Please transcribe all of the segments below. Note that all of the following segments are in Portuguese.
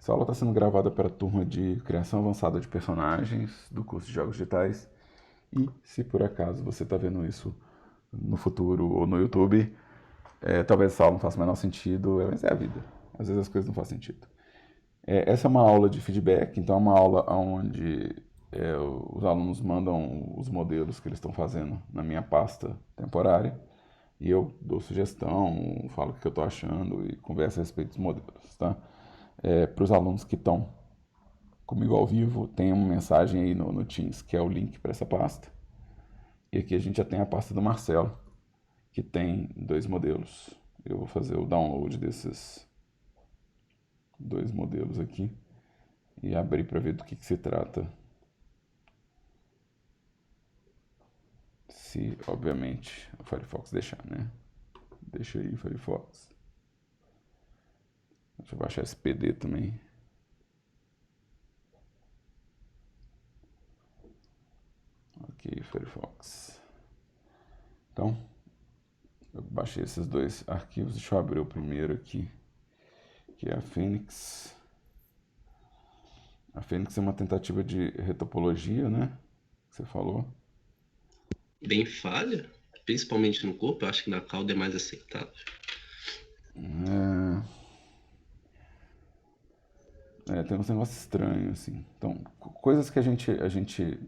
Essa aula está sendo gravada para a turma de criação avançada de personagens do curso de jogos digitais. E se por acaso você está vendo isso no futuro ou no YouTube, talvez essa aula não faça o menor sentido, mas é a vida. Às vezes as coisas não fazem sentido. Essa é uma aula de feedback, então é uma aula onde os alunos mandam os modelos que eles estão fazendo na minha pasta temporária e eu dou sugestão, falo o que eu estou achando e converso a respeito dos modelos, tá? Para os alunos que estão comigo ao vivo, tem uma mensagem aí no Teams, que é o link para essa pasta. E aqui a gente já tem a pasta do Marcelo, que tem 2 modelos. Eu vou fazer o download desses 2 modelos aqui e abrir para ver do que se trata. Se, obviamente, o Firefox deixar, né? Deixa aí, Firefox. Deixa eu baixar esse PD também. Ok, Firefox. Então, eu baixei esses 2 arquivos. Deixa eu abrir o primeiro aqui, que é a Phoenix. A Fênix é uma tentativa de retopologia, né? Que você falou. Bem falha, principalmente no corpo, eu acho que na cauda é mais aceitável. Tem uns negócios estranhos, assim. Então, coisas que a gente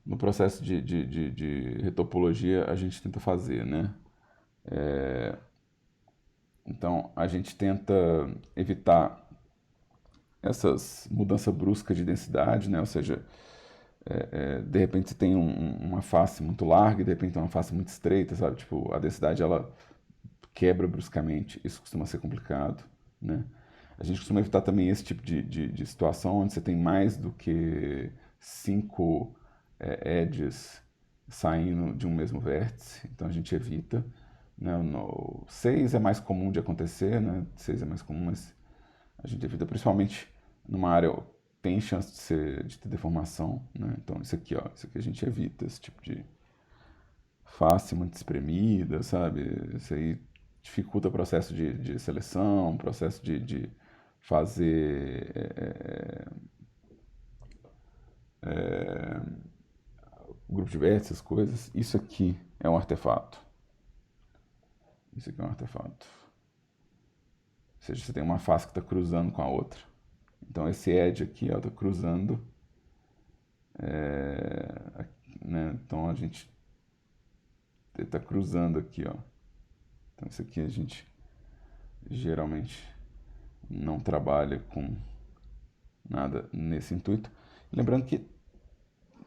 no processo de retopologia, a gente tenta fazer, né? Então, a gente tenta evitar essas mudanças bruscas de densidade, né? Ou seja, de repente você tem uma face muito larga e de repente tem uma face muito estreita, sabe? Tipo, a densidade ela quebra bruscamente, isso costuma ser complicado, né? A gente costuma evitar também esse tipo de situação onde você tem mais do que 5 edges saindo de um mesmo vértice, então a gente evita. Né? No 6 é mais comum de acontecer, né? 6 é mais comum, mas a gente evita principalmente numa área tem chance de ter deformação, né? Então isso aqui, ó, isso aqui a gente evita, esse tipo de face muito espremida, sabe? Isso aí dificulta o processo de seleção, o processo de fazer grupo de vértices, essas coisas. Isso aqui é um artefato. Isso aqui é um artefato. Ou seja, você tem uma face que está cruzando com a outra. Então esse edge aqui está cruzando. Né? Então a gente está cruzando aqui, ó. Então isso aqui a gente geralmente não trabalha com nada nesse intuito. Lembrando que,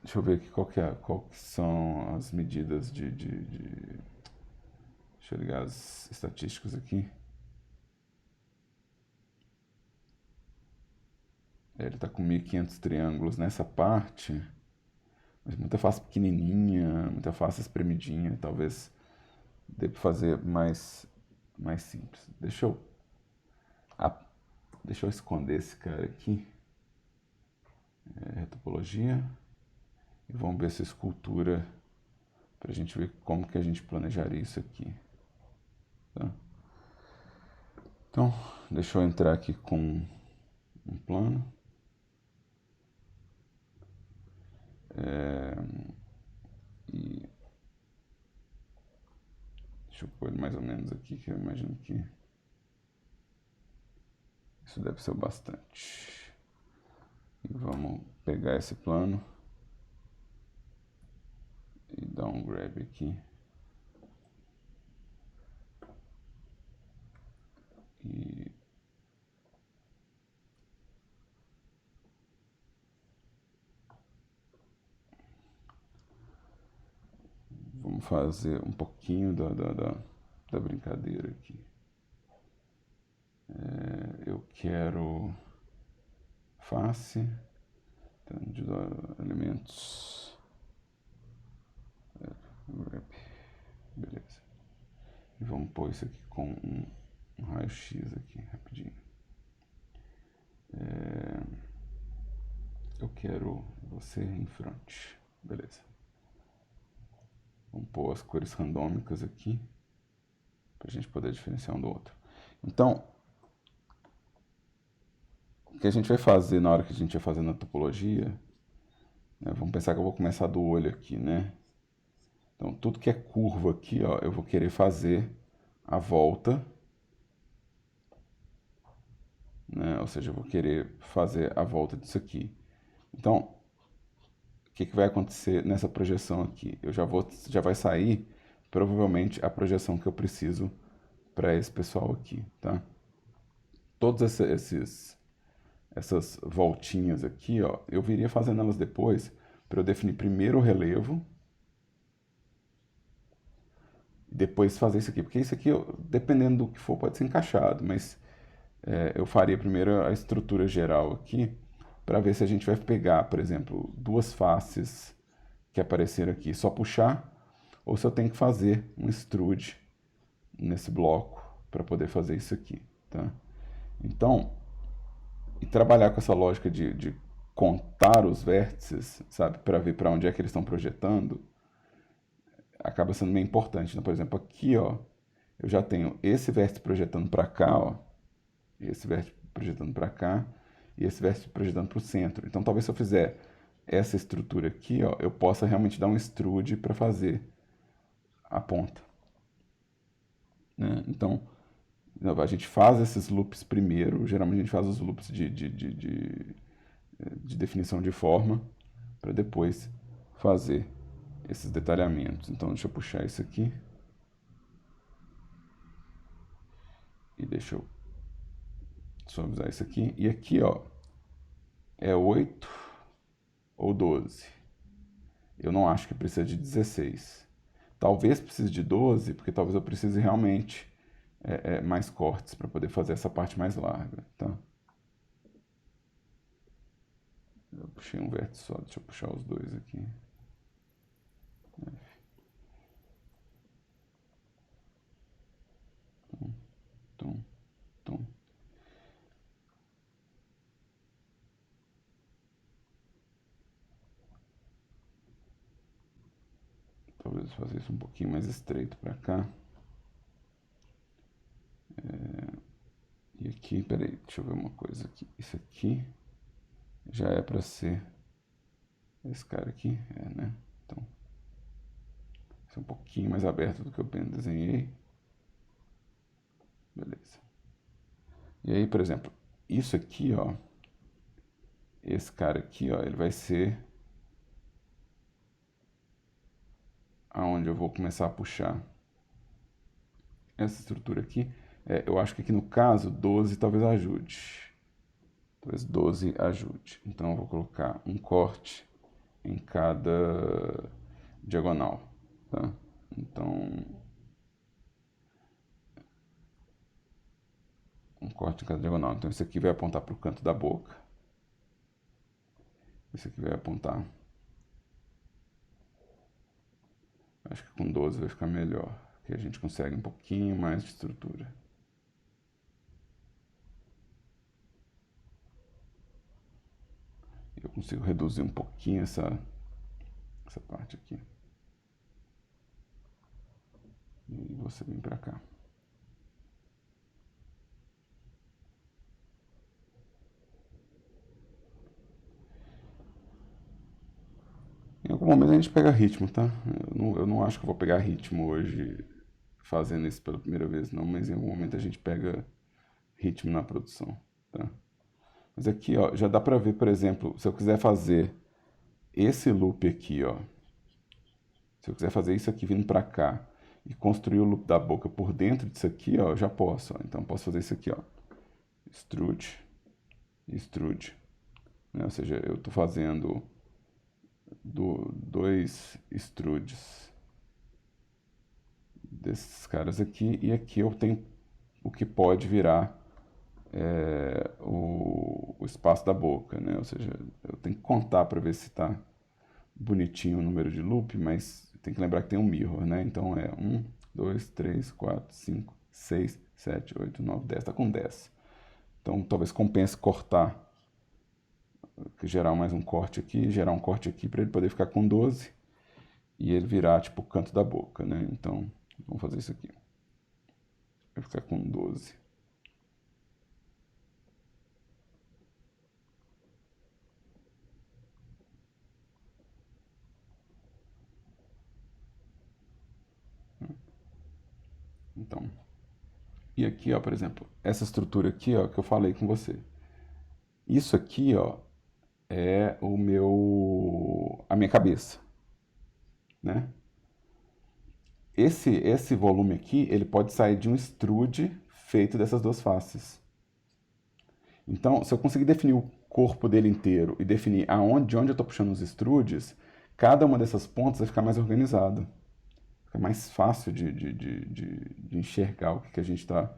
deixa eu ver aqui qual que são as medidas deixa eu ligar as estatísticas aqui. Ele está com 1500 triângulos nessa parte, mas muita face pequenininha, muita face espremidinha, talvez dê para fazer mais simples. Ah, deixa eu esconder esse cara aqui. Retopologia. E vamos ver essa escultura para a gente ver como que a gente planejaria isso aqui. Tá? Então, deixa eu entrar aqui com um plano. E deixa eu pôr ele mais ou menos aqui, que eu imagino que isso deve ser o bastante. E vamos pegar esse plano e dar um grab aqui. E vamos fazer um pouquinho da brincadeira aqui. Eu quero face, de elementos. Grab. Beleza. E vamos pôr isso aqui com um raio-x aqui, rapidinho. Eu quero você em front. Beleza. Vamos pôr as cores randômicas aqui, para a gente poder diferenciar um do outro. Então, que a gente vai fazer na hora que a gente vai fazendo a topologia, né? Vamos pensar que eu vou começar do olho aqui, né? Então, tudo que é curva aqui, ó, eu vou querer fazer a volta, né? Ou seja, eu vou querer fazer a volta disso aqui. Então, o que vai acontecer nessa projeção aqui? Já vai sair, provavelmente, a projeção que eu preciso para esse pessoal aqui, tá? Todas essas voltinhas aqui, ó, eu viria fazendo elas depois para eu definir primeiro o relevo, depois fazer isso aqui, porque isso aqui, dependendo do que for, pode ser encaixado, mas eu faria primeiro a estrutura geral aqui, para ver se a gente vai pegar, por exemplo, duas faces que apareceram aqui, só puxar, ou se eu tenho que fazer um extrude nesse bloco para poder fazer isso aqui, tá? Então, e trabalhar com essa lógica de contar os vértices, sabe, para ver para onde é que eles estão projetando, acaba sendo meio importante. Então, por exemplo, aqui, ó, eu já tenho esse vértice projetando para cá, ó, esse vértice projetando para cá e esse vértice projetando para o centro. Então, talvez se eu fizer essa estrutura aqui, ó, eu possa realmente dar um extrude para fazer a ponta, né? Então, a gente faz esses loops primeiro, geralmente a gente faz os loops de definição de forma, para depois fazer esses detalhamentos. Então, deixa eu puxar isso aqui. E deixa eu suavizar isso aqui. E aqui, ó, é 8 ou 12. Eu não acho que precisa de 16. Talvez precise de 12, porque talvez eu precise realmente mais cortes para poder fazer essa parte mais larga, tá? Eu puxei um vértice só, deixa eu puxar os dois aqui. Tum, tum. Talvez fazer isso um pouquinho mais estreito para cá. E aqui, peraí, deixa eu ver uma coisa aqui. Isso aqui já é para ser esse cara aqui, né? Então, isso é um pouquinho mais aberto do que eu desenhei. Beleza. E aí, por exemplo, isso aqui, ó, esse cara aqui, ó, ele vai ser aonde eu vou começar a puxar essa estrutura aqui. Eu acho que aqui no caso 12 talvez ajude. Talvez 12 ajude. Então eu vou colocar um corte em cada diagonal, tá? Então, um corte em cada diagonal. Então esse aqui vai apontar para o canto da boca. Esse aqui vai apontar. Acho que com 12 vai ficar melhor, que a gente consegue um pouquinho mais de estrutura. Eu consigo reduzir um pouquinho essa parte aqui. E você vem para cá. Em algum momento a gente pega ritmo, tá? Eu não acho que eu vou pegar ritmo hoje fazendo isso pela primeira vez, não. Mas em algum momento a gente pega ritmo na produção, tá? Mas aqui, ó, já dá pra ver, por exemplo, se eu quiser fazer esse loop aqui, ó. Se eu quiser fazer isso aqui vindo pra cá e construir o loop da boca por dentro disso aqui, ó, eu já posso, ó. Então eu posso fazer isso aqui, ó. Extrude, extrude, né? Ou seja, eu tô fazendo dois extrudes desses caras aqui, e aqui eu tenho o que pode virar o espaço da boca, né? Ou seja, eu tenho que contar para ver se está bonitinho o número de loop, mas tem que lembrar que tem um mirror, né? Então é 1, 2, 3, 4, 5, 6, 7, 8, 9, 10. Está com 10. Então talvez compense cortar, gerar mais um corte aqui, gerar um corte aqui para ele poder ficar com 12 e ele virar tipo o canto da boca, né? Então vamos fazer isso aqui. Vai ficar com 12. Então, e aqui, ó, por exemplo, essa estrutura aqui, ó, que eu falei com você. Isso aqui, ó, é a minha cabeça, né? Esse volume aqui, ele pode sair de um extrude feito dessas duas faces. Então, se eu conseguir definir o corpo dele inteiro e definir de onde eu estou puxando os extrudes, cada uma dessas pontas vai ficar mais organizado. Fica mais fácil de enxergar o que a gente está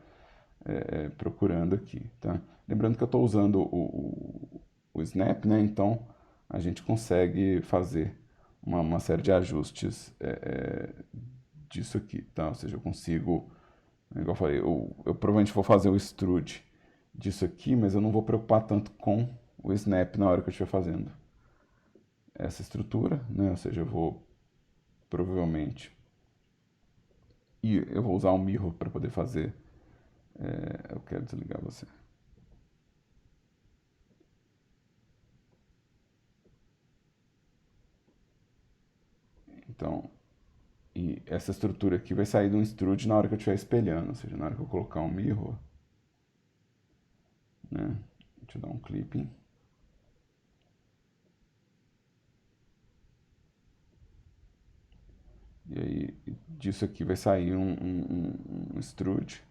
procurando aqui, tá? Lembrando que eu estou usando o Snap, né? Então a gente consegue fazer uma série de ajustes disso aqui, tá? Ou seja, eu consigo, igual eu falei, eu provavelmente vou fazer o extrude disso aqui, mas eu não vou preocupar tanto com o Snap na hora que eu estiver fazendo essa estrutura, né? Ou seja, eu vou provavelmente e eu vou usar o Mirror para poder fazer. Eu quero desligar você. Então, e essa estrutura aqui vai sair de um extrude na hora que eu estiver espelhando, ou seja, na hora que eu colocar um mirror, né? Deixa eu dar um clipping. E aí, disso aqui vai sair um extrude.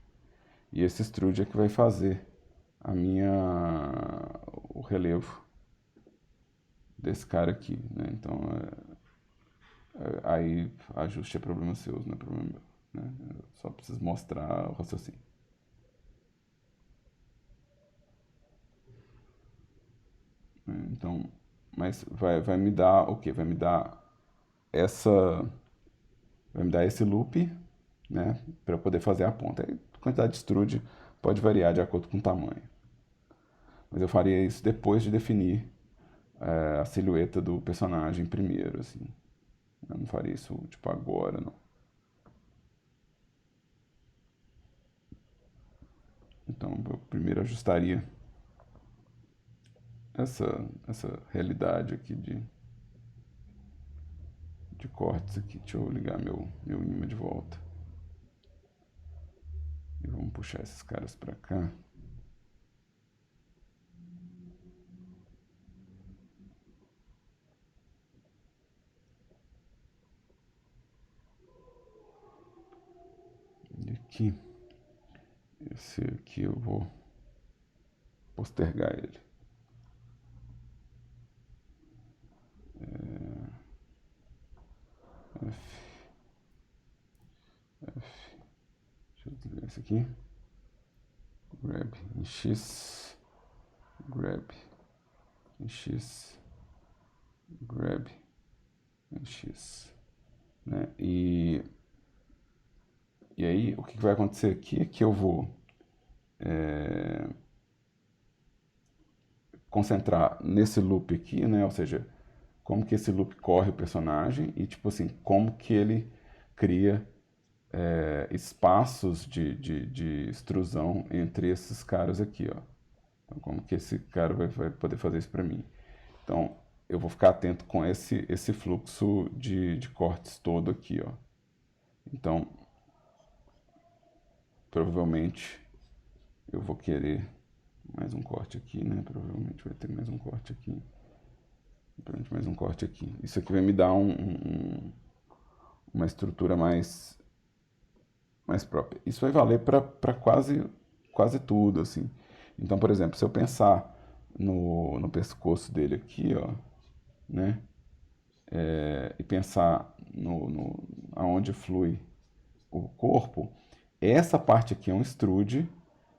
E esse extrude é que vai fazer o relevo desse cara aqui, né? Então, aí ajuste é problema seu, não é problema meu, né? Eu só preciso mostrar o raciocínio. Então, mas vai me dar o quê? Vai me dar esse loop, né, para eu poder fazer a ponta. Aí, a quantidade de extrude pode variar de acordo com o tamanho. Mas eu faria isso depois de definir a silhueta do personagem primeiro, assim. Eu não faria isso, tipo, agora, não. Então, eu primeiro ajustaria essa realidade aqui de cortes aqui. Deixa eu ligar meu imã de volta. E vamos puxar esses caras pra cá. E aqui, esse aqui eu vou postergar ele. F, deixa eu desligar esse aqui. Grab em X, grab em X, grab em X, né? E aí o que vai acontecer aqui é que eu vou concentrar nesse loop aqui, né? Ou seja, como que esse loop corre o personagem e tipo assim, como que ele cria espaços de extrusão entre esses caras aqui, ó. Então, como que esse cara vai poder fazer isso para mim? Então, eu vou ficar atento com esse fluxo de cortes todo aqui, ó. Então, provavelmente eu vou querer mais um corte aqui, né? Provavelmente vai ter mais um corte aqui. Provavelmente mais um corte aqui. Isso aqui vai me dar uma estrutura mais própria. Isso vai valer para quase tudo, assim. Então, por exemplo, se eu pensar no pescoço dele aqui, ó, né? E pensar aonde flui o corpo, essa parte aqui é um extrude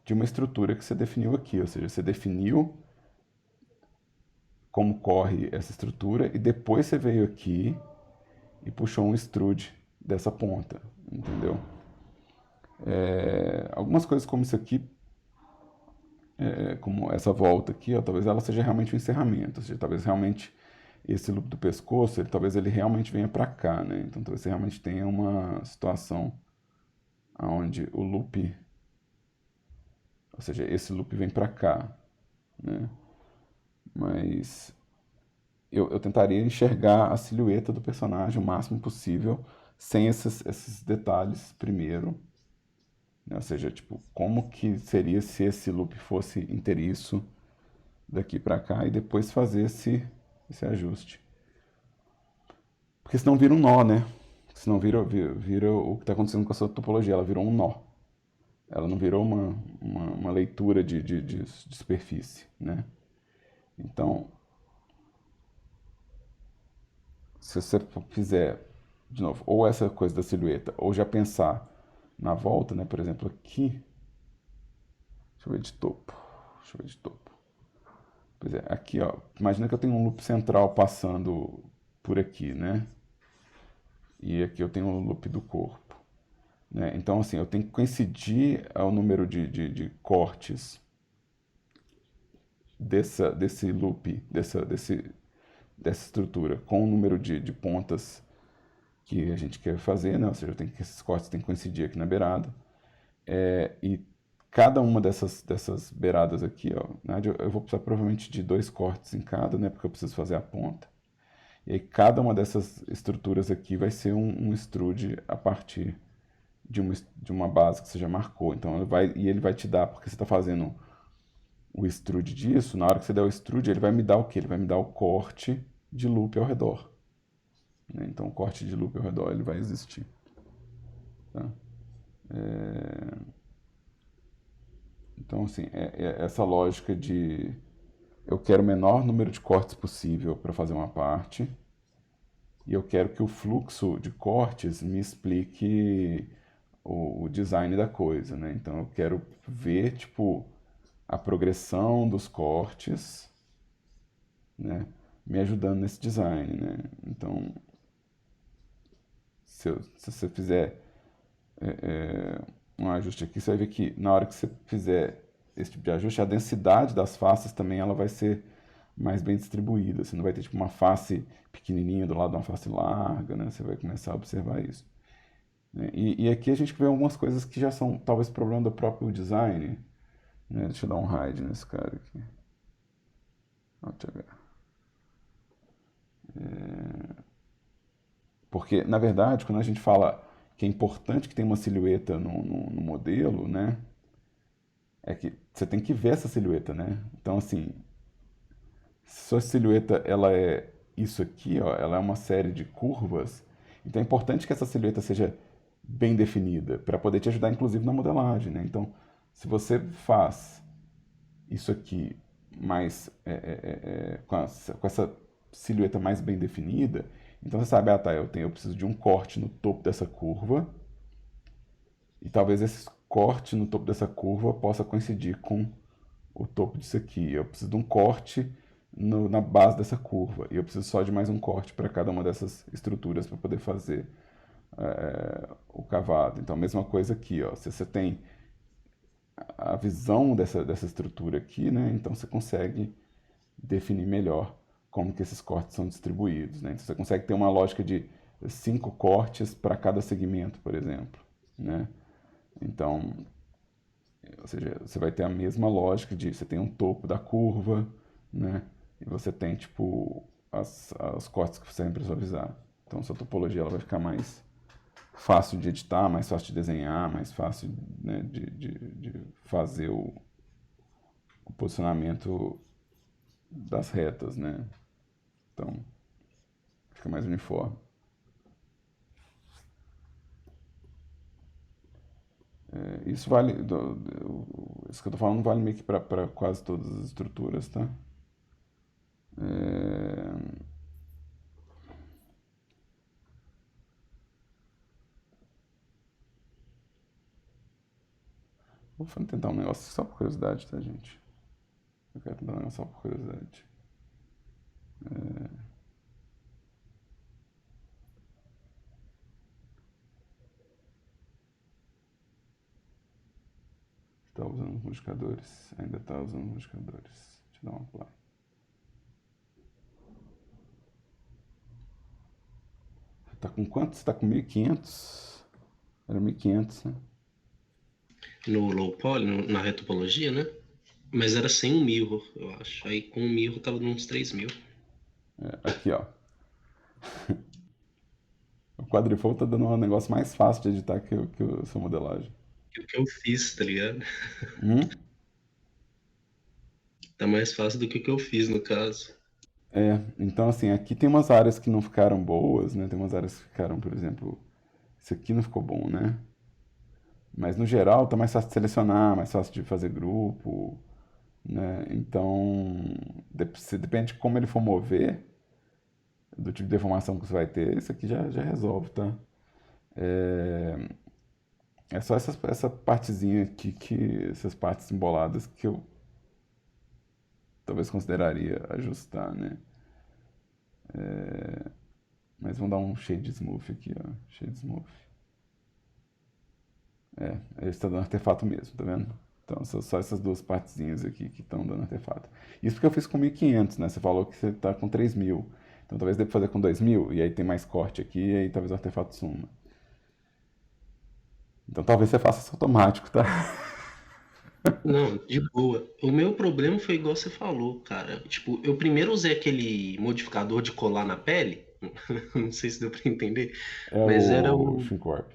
de uma estrutura que você definiu aqui, ou seja, você definiu como corre essa estrutura e depois você veio aqui e puxou um extrude dessa ponta, entendeu? Algumas coisas como isso aqui, como essa volta aqui, ó, talvez ela seja realmente um encerramento, ou seja, talvez realmente esse loop do pescoço, talvez ele realmente venha para cá, né? Então talvez você realmente tenha uma situação onde o loop, ou seja, esse loop vem para cá, né? Mas eu tentaria enxergar a silhueta do personagem o máximo possível, sem esses detalhes primeiro, né? Ou seja, tipo, como que seria se esse loop fosse inteiriço daqui para cá e depois fazer esse ajuste. Porque senão vira um nó, né? Senão vira o que está acontecendo com a sua topologia, ela virou um nó. Ela não virou uma leitura de superfície, né? Então, se você fizer, de novo, ou essa coisa da silhueta, ou já pensar na volta, né? Por exemplo, aqui, deixa eu ver de topo, deixa eu ver de topo. Pois é, aqui, ó, imagina que eu tenho um loop central passando por aqui, né? E aqui eu tenho o loop do corpo, né? Então, assim, eu tenho que coincidir ao número de cortes desse loop, dessa estrutura, com o número de pontas que a gente quer fazer, né? Ou seja, esses cortes têm que coincidir aqui na beirada. E cada uma dessas beiradas aqui, ó, né? Eu vou precisar provavelmente de 2 cortes em cada, né? Porque eu preciso fazer a ponta. E aí cada uma dessas estruturas aqui vai ser um extrude a partir de uma base que você já marcou. Então ele vai te dar, porque você está fazendo o extrude disso, na hora que você der o extrude, ele vai me dar o quê? Ele vai me dar o corte de loop ao redor, né? Então o corte de loop ao redor ele vai existir. Tá? Então, assim, é essa lógica de eu quero o menor número de cortes possível para fazer uma parte, e eu quero que o fluxo de cortes me explique o design da coisa, né? Então eu quero ver, tipo, a progressão dos cortes, né? Me ajudando nesse design, né? Então, se você fizer um ajuste aqui, você vai ver que na hora que você fizer esse tipo de ajuste, a densidade das faces também ela vai ser mais bem distribuída. Você não vai ter tipo uma face pequenininha do lado de uma face larga, né? Você vai começar a observar isso, né? E aqui a gente vê algumas coisas que já são talvez problema do próprio design, né? Deixa eu dar um hide nesse cara aqui. Porque, na verdade, quando a gente fala que é importante que tenha uma silhueta no modelo, né? É que você tem que ver essa silhueta, né? Então, assim, se sua silhueta ela é isso aqui, ó, ela é uma série de curvas, então é importante que essa silhueta seja bem definida para poder te ajudar, inclusive, na modelagem, né? Então, se você faz isso aqui mais com essa silhueta mais bem definida, então você sabe, tá, eu preciso de um corte no topo dessa curva e talvez esse corte no topo dessa curva possa coincidir com o topo disso aqui. Eu preciso de um corte na base dessa curva e eu preciso só de mais um corte para cada uma dessas estruturas para poder fazer o cavado. Então, a mesma coisa aqui, ó. Se você tem a visão dessa estrutura aqui, né? Então você consegue definir melhor como que esses cortes são distribuídos, né? Então você consegue ter uma lógica de 5 cortes para cada segmento, por exemplo, né? Então, ou seja, você vai ter a mesma lógica de você tem um topo da curva, né? E você tem tipo os cortes que você vai visualizar. Então, sua topologia ela vai ficar mais fácil de editar, mais fácil de desenhar, mais fácil, né, de fazer o posicionamento das retas, né? Então, fica mais uniforme. Isso vale, isso que eu tô falando vale meio que para quase todas as estruturas, tá? É, vou tentar um negócio só por curiosidade, tá, gente? Eu quero tentar um negócio só por curiosidade. Está usando os modificadores. Ainda está usando os modificadores. Deixa eu dar um apply. Você tá com quanto? Você tá com 1500? Era 1500, né? No low poly, na retopologia, né? Mas era sem um mirror, eu acho. Aí com o mirror tava uns 3000. Aqui, ó. O quadrifold tá dando um negócio mais fácil de editar que a sua modelagem. o que eu fiz, tá ligado? Hum? Tá mais fácil do que o que eu fiz, no caso. É, então assim, aqui tem umas áreas que não ficaram boas, né? Tem umas áreas que ficaram, por exemplo, isso aqui não ficou bom, né? Mas no geral tá mais fácil de selecionar, mais fácil de fazer grupo, né? Então, depende de como ele for mover, do tipo de informação que você vai ter, isso aqui já resolve, tá? É, é só essa partezinha aqui, essas partes emboladas que eu talvez consideraria ajustar, né? Mas vamos dar um shade smooth aqui, ó. Shade smooth. Ele está dando artefato mesmo, tá vendo? Então, são só essas duas partezinhas aqui que estão dando artefato. Isso porque eu fiz com 1.500, né? Você falou que você tá com 3.000. Então, talvez dê pra fazer com 2.000, e aí tem mais corte aqui, e aí talvez o artefato suma. Então, talvez você faça isso automático, tá? Não, de boa. O meu problema foi igual você falou, cara. Tipo, eu primeiro usei aquele modificador de colar na pele. Não sei se deu pra entender. É Mas era o o. Shincorp.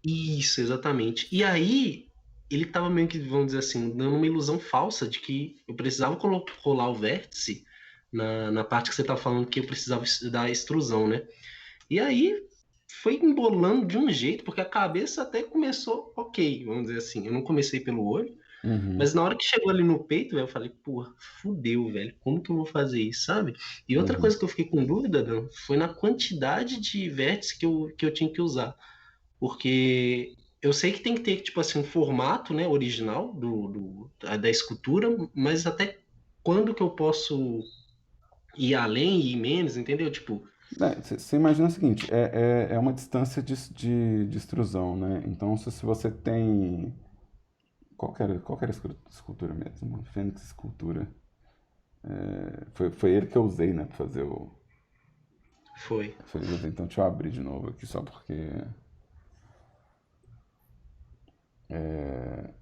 Isso, exatamente. E aí, ele tava meio que, vamos dizer assim, dando uma ilusão falsa de que eu precisava colar o vértice na parte que você tá falando que eu precisava dar extrusão, né? E aí foi embolando de um jeito, porque a cabeça até começou ok, vamos dizer assim. Eu não comecei pelo olho, Uhum, mas na hora que chegou ali no peito, velho, eu falei, porra, fudeu, velho, como que eu vou fazer isso, sabe? E outra uhum. coisa que eu fiquei com dúvida, Dan, foi na quantidade de vértices que eu tinha que usar. Porque eu sei que tem que ter, tipo assim, um formato, né, original da escultura, mas até quando que eu posso ir além e ir menos, entendeu? Tipo, Você imagina o seguinte, é uma distância de extrusão, né? Então, se você tem... Qual que era a escultura mesmo? Fênix Escultura. Foi ele que eu usei, né, pra fazer o... foi. Foi ele que eu usei. Então, deixa eu abrir de novo aqui, só porque...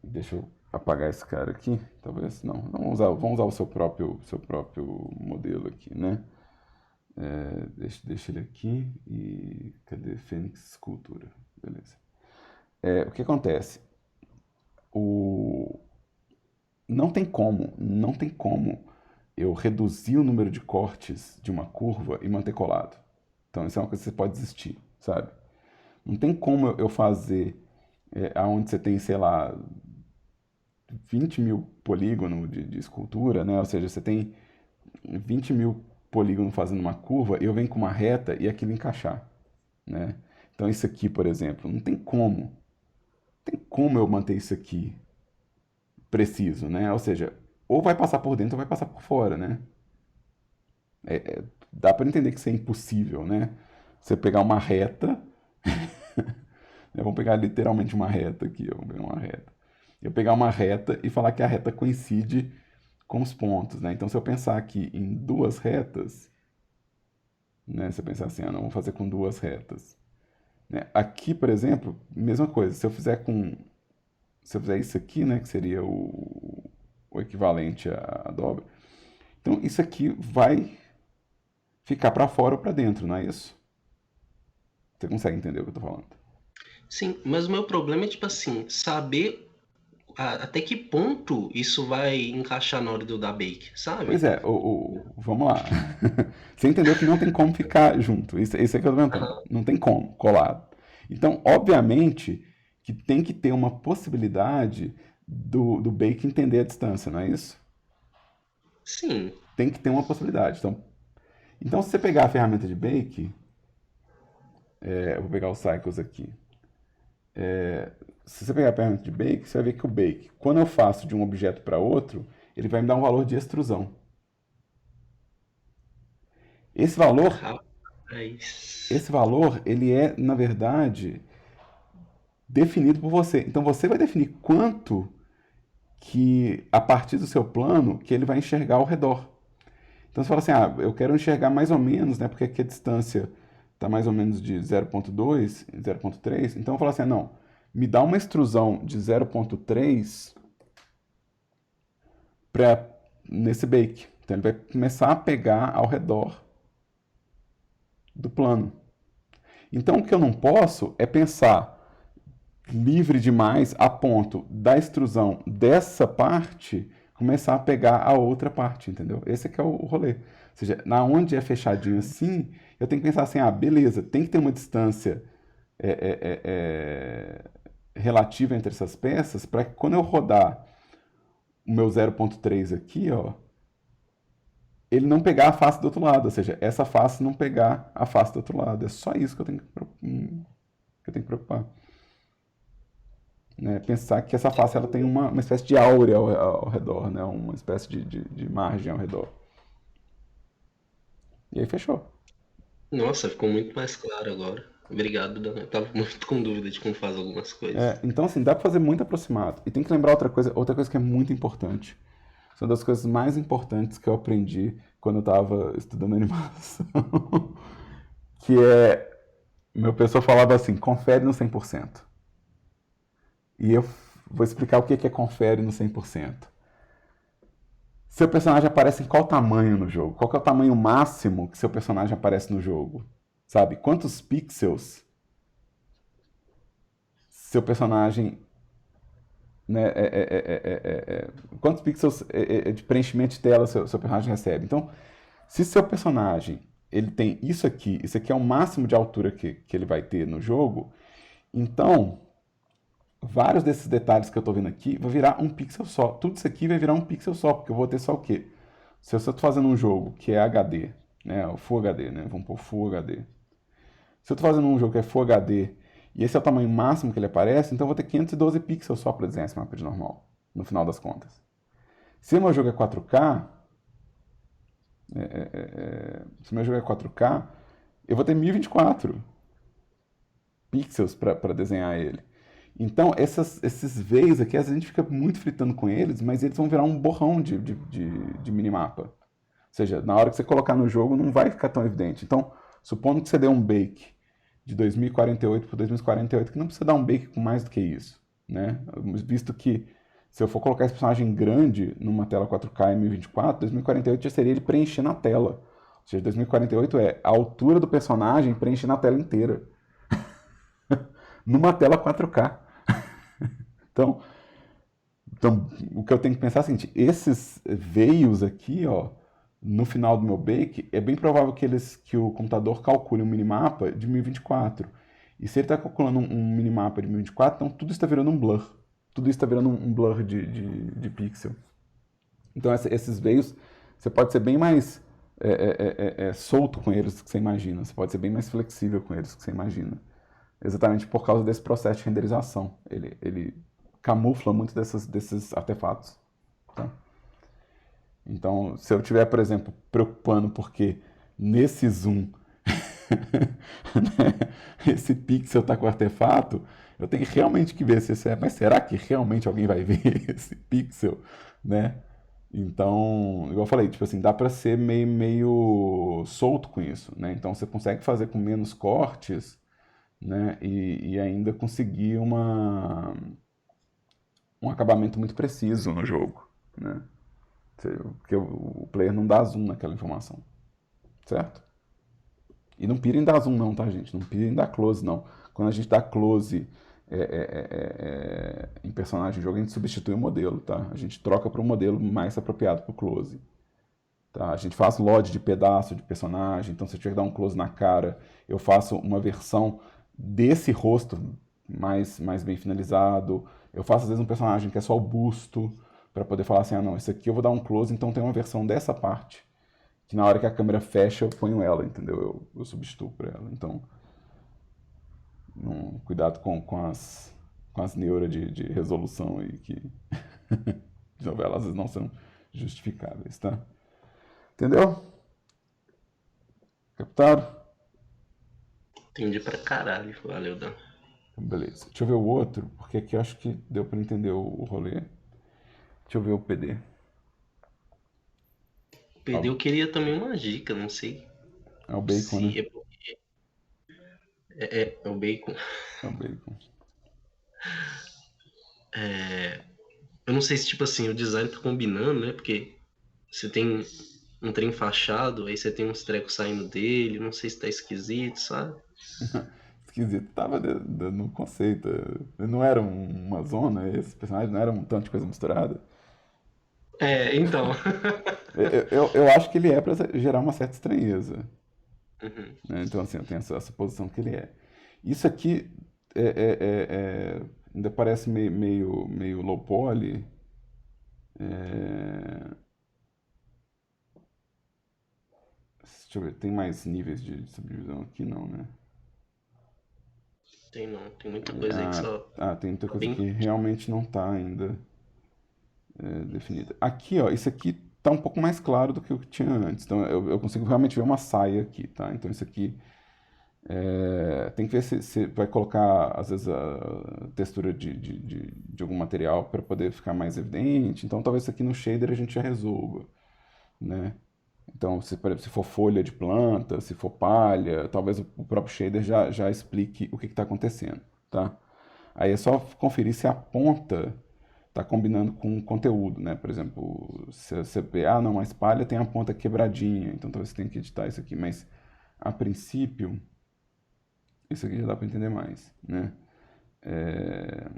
Deixa eu apagar esse cara aqui. Talvez, não. Vamos usar o seu próprio modelo aqui, né? Deixa ele aqui e... Cadê? Fênix Escultura. Beleza. O que acontece? O... Não tem como eu reduzir o número de cortes de uma curva e manter colado. Então, isso é uma coisa que você pode desistir, sabe? Não tem como eu fazer aonde você tem, sei lá, 20 mil polígonos de escultura, né? Ou seja, você tem 20 mil polígonos fazendo uma curva e eu venho com uma reta e aquilo encaixar, né? Então, isso aqui, por exemplo, não tem como. Não tem como eu manter isso aqui preciso, né? Ou seja, ou vai passar por dentro ou vai passar por fora, né? Dá para entender que isso é impossível, né? Você pegar uma reta, vamos pegar literalmente uma reta aqui, vamos pegar uma reta. Eu pegar uma reta e falar que a reta coincide com os pontos, né? Então, se eu pensar aqui em duas retas, né? Se eu pensar assim, não, vou fazer com duas retas. Né? Aqui, por exemplo, mesma coisa. Se eu fizer isso aqui, né? Que seria o equivalente à dobra. Então, isso aqui vai ficar para fora ou para dentro, não é isso? Você consegue entender o que eu tô falando? Sim, mas o meu problema é, tipo assim, saber até que ponto isso vai encaixar na hora de eu dar bake, Pois sabe? é, vamos lá. Você entendeu que não tem como ficar junto. Isso é que eu tô perguntando. Aham. Não tem como, colado. Então, obviamente, que tem que ter uma possibilidade do bake entender a distância, não é isso? Sim. Tem que ter uma possibilidade. Então, se você pegar a ferramenta de bake, eu vou pegar os cycles aqui. Se você pegar a ferramenta de bake, você vai ver que o bake, quando eu faço de um objeto para outro, ele vai me dar um valor de extrusão. Esse valor, Rapaz. esse valor, ele é, na verdade, definido por você. Então você vai definir quanto que, a partir do seu plano, que ele vai enxergar ao redor. Então você fala assim, eu quero enxergar mais ou menos, né, porque aqui a distância está mais ou menos de 0,2, 0,3. Então eu falo assim, não, me dá uma extrusão de 0,3 nesse bake. Então ele vai começar a pegar ao redor do plano. Então o que eu não posso é pensar livre demais a ponto da extrusão dessa parte começar a pegar a outra parte, entendeu? Esse é que é o rolê. Ou seja, na onde é fechadinho assim, eu tenho que pensar assim, ah, beleza, tem que ter uma distância é, é, relativa entre essas peças para que quando eu rodar o meu 0.3 aqui, ó, ele não pegar a face do outro lado, ou seja, essa face não pegar a face do outro lado. É só isso que eu tenho que preocupar. Né? Pensar que essa face ela tem uma espécie de áurea ao redor, né? Uma espécie de margem ao redor. E aí fechou. Nossa, ficou muito mais claro agora. Obrigado, Dan. Eu tava muito com dúvida de como faz algumas coisas. Então, assim, dá pra fazer muito aproximado. E tem que lembrar outra coisa que é muito importante. Isso é uma das coisas mais importantes que eu aprendi quando eu estava estudando animação. Que é, meu professor falava assim, confere no 100%. E eu vou explicar o que é confere no 100%. Seu personagem aparece em qual tamanho no jogo? Qual que é o tamanho máximo que seu personagem aparece no jogo? Sabe? Quantos pixels seu personagem, né, quantos pixels de preenchimento de tela seu personagem recebe? Então, se seu personagem ele tem isso aqui é o máximo de altura que ele vai ter no jogo, então vários desses detalhes que eu estou vendo aqui vai virar um pixel só. Tudo isso aqui vai virar um pixel só, porque eu vou ter só o quê? Se eu estou fazendo um jogo que é HD, né, o Full HD, né, vamos pôr Full HD. Se eu estou fazendo um jogo que é Full HD e esse é o tamanho máximo que ele aparece, então eu vou ter 512 pixels só para desenhar esse mapa de normal, no final das contas. Se o meu jogo é 4K, se o meu jogo é 4K, eu vou ter 1024 pixels para desenhar ele. Então, esses veios aqui, às vezes a gente fica muito fritando com eles, mas eles vão virar um borrão de minimapa. Ou seja, na hora que você colocar no jogo, não vai ficar tão evidente. Então, supondo que você dê um bake de 2048 por 2048, que não precisa dar um bake com mais do que isso, né? Visto que se eu for colocar esse personagem grande numa tela 4K em 1024, 2048 já seria ele preenchendo a tela. Ou seja, 2048 é a altura do personagem preenchendo a tela inteira. Numa tela 4K. Então, o que eu tenho que pensar é o seguinte, esses veios aqui, ó, no final do meu bake, é bem provável que o computador calcule um minimapa de 1024. E se ele está calculando um minimapa de 1024, então tudo está virando um blur. Tudo isso está virando um blur de pixel. Então esses veios, você pode ser bem mais solto com eles do que você imagina. Você pode ser bem mais flexível com eles do que você imagina. Exatamente por causa desse processo de renderização. Ele camufla muito desses artefatos. Tá? Então, se eu estiver, por exemplo, preocupando porque nesse zoom né, esse pixel está com o artefato, eu tenho realmente que ver se isso é. Mas será que realmente alguém vai ver esse pixel? Né? Então, igual eu falei, tipo assim, dá para ser meio solto com isso. Né? Então, você consegue fazer com menos cortes, né? E ainda conseguir um acabamento muito preciso no jogo, né? Porque o player não dá zoom naquela informação, certo? E não pira em dar zoom não, tá, gente? Não pira em dar close, não. Quando a gente dá close em personagem em jogo, a gente substitui o modelo, tá? A gente troca para um modelo mais apropriado para o close. Tá? A gente faz LOD de pedaço de personagem, então se eu tiver que dar um close na cara, eu faço uma versão desse rosto mais bem finalizado. Eu faço às vezes um personagem que é só o busto, para poder falar assim, ah não, esse aqui eu vou dar um close, então tem uma versão dessa parte, que na hora que a câmera fecha eu ponho ela, entendeu? Eu substituo por ela. Então, cuidado com as neuras de resolução aí, que de novela às vezes não são justificáveis, tá? Entendeu? Captaram? Entendi pra caralho. Valeu, Dan. Beleza. Deixa eu ver o outro, porque aqui eu acho que deu para entender o rolê. Deixa eu ver o PD. PD, eu queria também uma dica, não sei É o bacon, né? se é o bacon. É o bacon. Eu não sei se, tipo assim, o design tá combinando, né? Porque você tem um trem fachado, aí você tem uns trecos saindo dele, não sei se tá esquisito, sabe? esquisito estava no conceito. Não era uma zona, esse personagem não era um tanto de coisa misturada. Então. Eu acho que ele é para gerar uma certa estranheza. Uhum. Né? Então, assim, eu tenho essa posição que ele é. Isso aqui ainda parece meio low poly. É, deixa eu ver, tem mais níveis de subdivisão aqui? Não, né? Tem não, tem muita coisa aí que só Tem muita tá coisa bem. que realmente não está ainda definida. Aqui, ó, isso aqui tá um pouco mais claro do que o que tinha antes. Então, eu consigo realmente ver uma saia aqui, tá? Então, isso aqui tem que ver se vai colocar, às vezes, a textura de algum material para poder ficar mais evidente. Então, talvez isso aqui no shader a gente já resolva, né? Então, se, por exemplo, se for folha de planta, se for palha, talvez o próprio shader já explique o que está acontecendo, tá? Aí é só conferir se a ponta está combinando com o conteúdo, né? Por exemplo, se você vê, não, a palha tem a ponta quebradinha, então talvez você tenha que editar isso aqui, mas a princípio, isso aqui já dá para entender mais, né? É,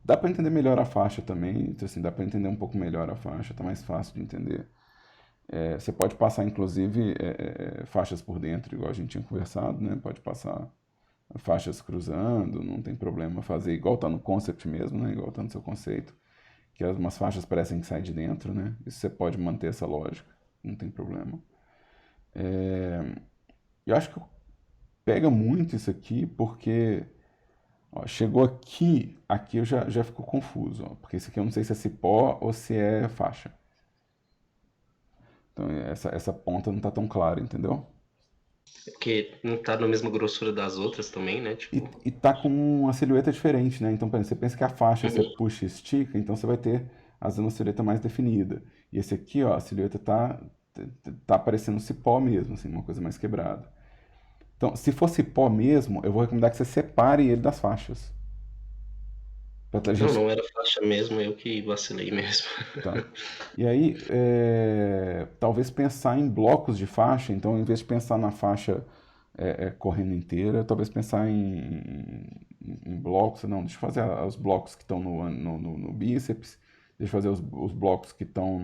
dá para entender melhor a faixa também, então assim, dá para entender um pouco melhor a faixa, tá mais fácil de entender. Você pode passar, inclusive, faixas por dentro, igual a gente tinha conversado, né? Pode passar faixas cruzando, não tem problema fazer igual tá no concept mesmo, né? Igual tá no seu conceito, que umas faixas parecem que saem de dentro, né? Isso você pode manter essa lógica, não tem problema. Eu acho que pega muito isso aqui porque ó, chegou aqui eu já fico confuso, ó, porque isso aqui eu não sei se é cipó ou se é faixa. Então essa ponta não tá tão clara, entendeu? Porque não tá na mesma grossura das outras também, né? E tá com uma silhueta diferente, né? Então, por exemplo, você pensa que a faixa você Uhum. puxa e estica, então você vai ter, às vezes, uma silhueta mais definida. E esse aqui, ó, a silhueta tá parecendo cipó mesmo, assim, uma coisa mais quebrada. Então, se for cipó mesmo, eu vou recomendar que você separe ele das faixas. Pra Não, gente, não era faixa mesmo, eu que vacilei mesmo. tá. E aí, talvez pensar em blocos de faixa, então, em vez de pensar na faixa correndo inteira, talvez pensar em blocos, não, deixa eu fazer os blocos que estão no bíceps, deixa eu fazer os blocos que estão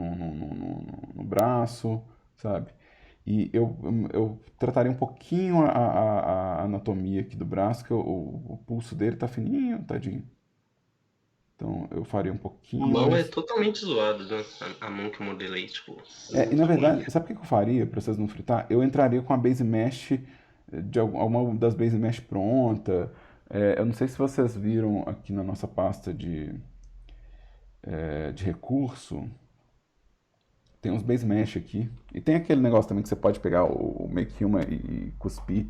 no braço, sabe? E eu trataria um pouquinho a anatomia aqui do braço, que o pulso dele tá fininho, tadinho. Então eu faria um A pouquinho mão é mais. totalmente zoada, né? A mão que eu modelei, tipo, é E na muito ruim. verdade, sabe o que eu faria para vocês não fritar? Eu entraria com a base mesh de alguma das base mesh pronta. Eu não sei se vocês viram aqui na nossa pasta de recurso, tem uns base mesh aqui. E tem aquele negócio também que você pode pegar o Make Human e cuspir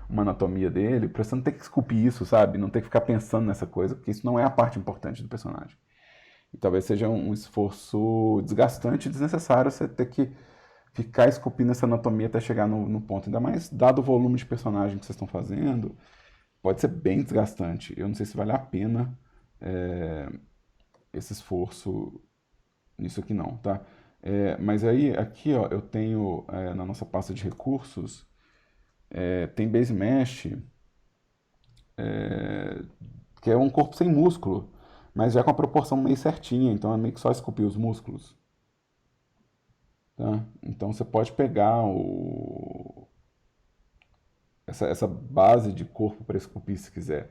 uma anatomia dele, pra você não ter que esculpir isso, sabe? Não ter que ficar pensando nessa coisa, porque isso não é a parte importante do personagem. E talvez seja um esforço desgastante e desnecessário você ter que ficar esculpindo essa anatomia até chegar no ponto. Ainda mais dado o volume de personagem que vocês estão fazendo, pode ser bem desgastante. Eu não sei se vale a pena é, esse esforço nisso aqui não, tá? Mas aí, aqui, ó, eu tenho na nossa pasta de recursos, tem Base Mesh, que é um corpo sem músculo, mas já com a proporção meio certinha, então é meio que só esculpir os músculos. Tá? Então você pode pegar essa base de corpo para esculpir se quiser.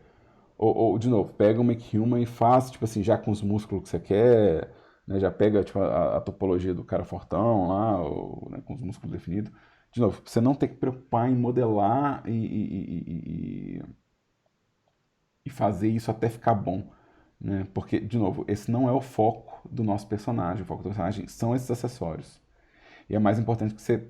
Ou, de novo, pega o Make Human e faz, tipo assim, já com os músculos que você quer, né? Já pega tipo, a topologia do cara fortão lá, ou, né, com os músculos definidos. De novo, você não tem que preocupar em modelar e fazer isso até ficar bom. Né? Porque, de novo, esse não é o foco do nosso personagem. O foco do personagem são esses acessórios. E é mais importante que você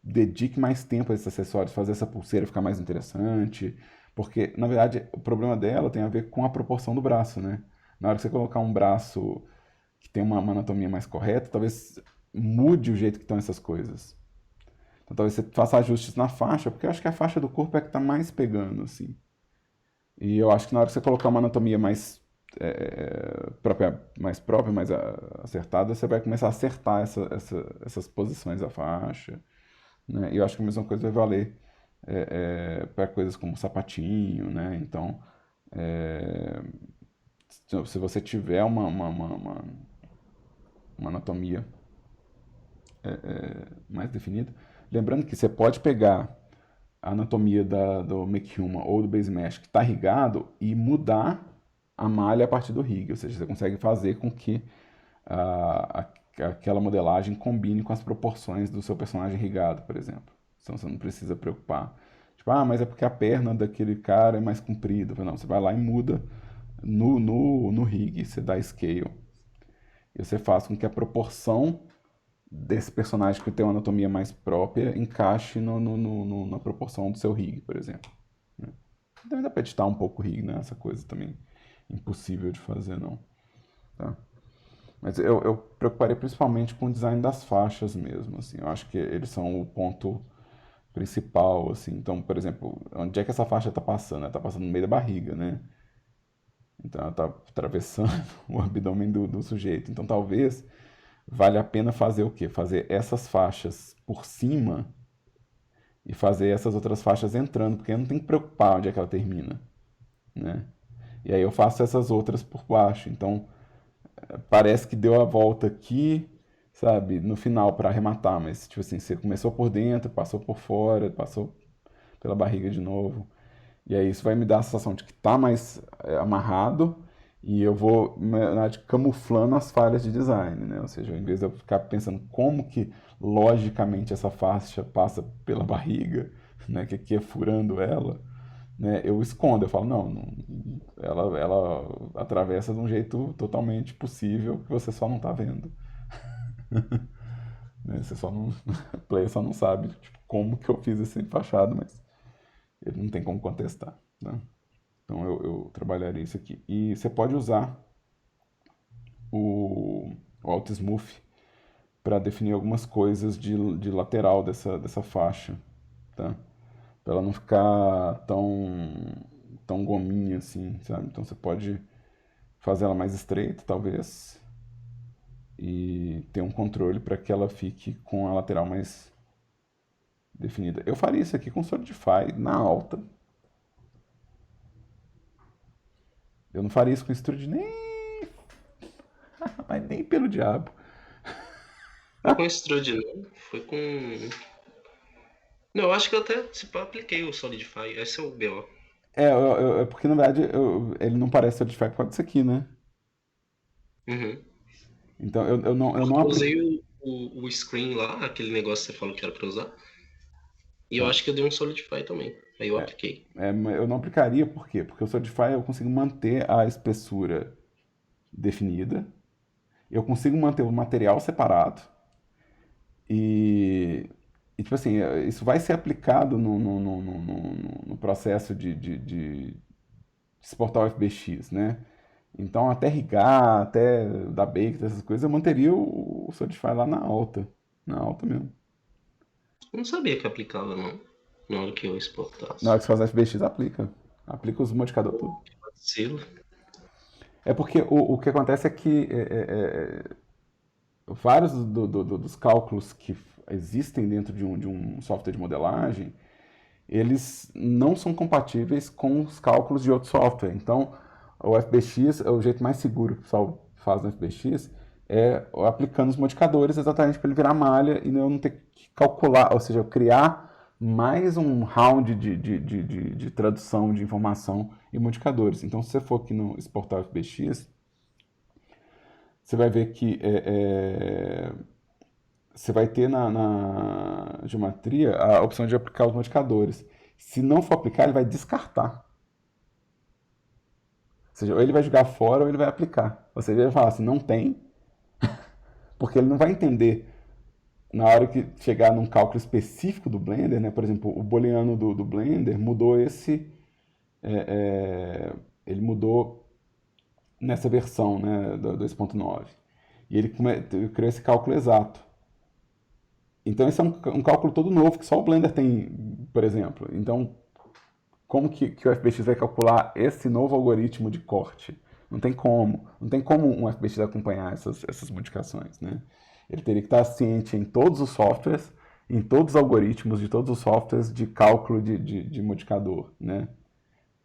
dedique mais tempo a esses acessórios, fazer essa pulseira ficar mais interessante, porque na verdade o problema dela tem a ver com a proporção do braço, né? Na hora que você colocar um braço que tem uma anatomia mais correta, talvez mude o jeito que estão essas coisas. Então talvez você faça ajustes na faixa, porque eu acho que a faixa do corpo é que está mais pegando, assim. E eu acho que na hora que você colocar uma anatomia mais própria, mais acertada, você vai começar a acertar essas posições da faixa, né? E eu acho que a mesma coisa vai valer para coisas como sapatinho, né? Então, é, se você tiver uma anatomia mais definida, lembrando que você pode pegar a anatomia do Make-Human ou do Base Mesh que está irrigado e mudar a malha a partir do rig, ou seja, você consegue fazer com que aquela modelagem combine com as proporções do seu personagem irrigado, por exemplo. Então você não precisa preocupar. Tipo, mas é porque a perna daquele cara é mais comprida. Não, você vai lá e muda no rig, você dá scale. E você faz com que a proporção desse personagem que tem uma anatomia mais própria encaixe na proporção do seu rig, por exemplo. Também dá para editar um pouco o rig, né? Essa coisa também impossível de fazer, não. Tá? Mas eu preocuparia principalmente com o design das faixas mesmo, assim. Eu acho que eles são o ponto principal, assim. Então, por exemplo, onde é que essa faixa está passando? Ela está passando no meio da barriga, né? Então ela está atravessando o abdômen do sujeito. Então talvez valha a pena fazer o quê? Fazer essas faixas por cima e fazer essas outras faixas entrando, porque eu não tenho que preocupar onde é que ela termina, né? E aí eu faço essas outras por baixo. Então parece que deu a volta aqui, sabe, no final para arrematar, mas tipo assim, você começou por dentro, passou por fora, passou pela barriga de novo. E aí isso vai me dar a sensação de que está mais amarrado e eu vou, na verdade, camuflando as falhas de design, né? Ou seja, em vez de eu ficar pensando como que logicamente essa faixa passa pela barriga, né, que aqui é furando ela, né, eu escondo, eu falo, não, ela atravessa de um jeito totalmente possível que você só não está vendo. Né? Você só não, o player só não sabe tipo, como que eu fiz esse enfaixado, mas ele não tem como contestar, né? Então eu trabalharia isso aqui. E você pode usar o Altsmooth para definir algumas coisas de lateral dessa faixa, tá? Para ela não ficar tão gominha assim, sabe? Então você pode fazer ela mais estreita, talvez, e ter um controle para que ela fique com a lateral mais definida. Eu faria isso aqui com Solidify na alta. Eu não faria isso com Extrude mas nem pelo diabo. Foi com Extrude, não. Foi com. Não, eu acho que eu até apliquei o Solidify. Esse é o BO. É porque na verdade ele não parece Solidify por causa disso aqui, né? Uhum. Então eu não Eu apliquei. usei o screen lá, aquele negócio que você falou que era pra usar. E eu Tá. acho que eu dei um Solidify também. Aí eu apliquei. Mas eu não aplicaria por quê? Porque o Solidify eu consigo manter a espessura definida, eu consigo manter o material separado e tipo assim, isso vai ser aplicado no processo de exportar o FBX, né? Então, até rigar, até dar bake, essas coisas, eu manteria o Solidify lá na alta mesmo. Eu não sabia que aplicava, não. Na hora que eu Na hora exportasse. que você faz FBX, aplica os modificadores tudo. Vacilo. É porque o que acontece é que vários dos cálculos que existem dentro de um software de modelagem, eles não são compatíveis com os cálculos de outro software. Então, o FBX, o jeito mais seguro que o pessoal faz no FBX é aplicando os modificadores exatamente para ele virar malha e eu não ter que calcular, ou seja, eu criar mais um round de tradução de informação e modificadores. Então, se você for aqui no exportar o FBX, você vai ver que você vai ter na geometria a opção de aplicar os modificadores. Se não for aplicar, ele vai descartar. Ou seja, ou ele vai jogar fora ou ele vai aplicar. Ou seja, ele vai falar assim, não tem, porque ele não vai entender na hora que chegar num cálculo específico do Blender, né? Por exemplo, o booleano do Blender mudou ele mudou nessa versão, né, do 2.9. E ele criou esse cálculo exato. Então esse é um cálculo todo novo que só o Blender tem, por exemplo. Então, como que o FBX vai calcular esse novo algoritmo de corte? Não tem como. Não tem como um FBX acompanhar essas modificações, né? Ele teria que estar ciente em todos os softwares em todos os algoritmos de todos os softwares de cálculo de modificador, né?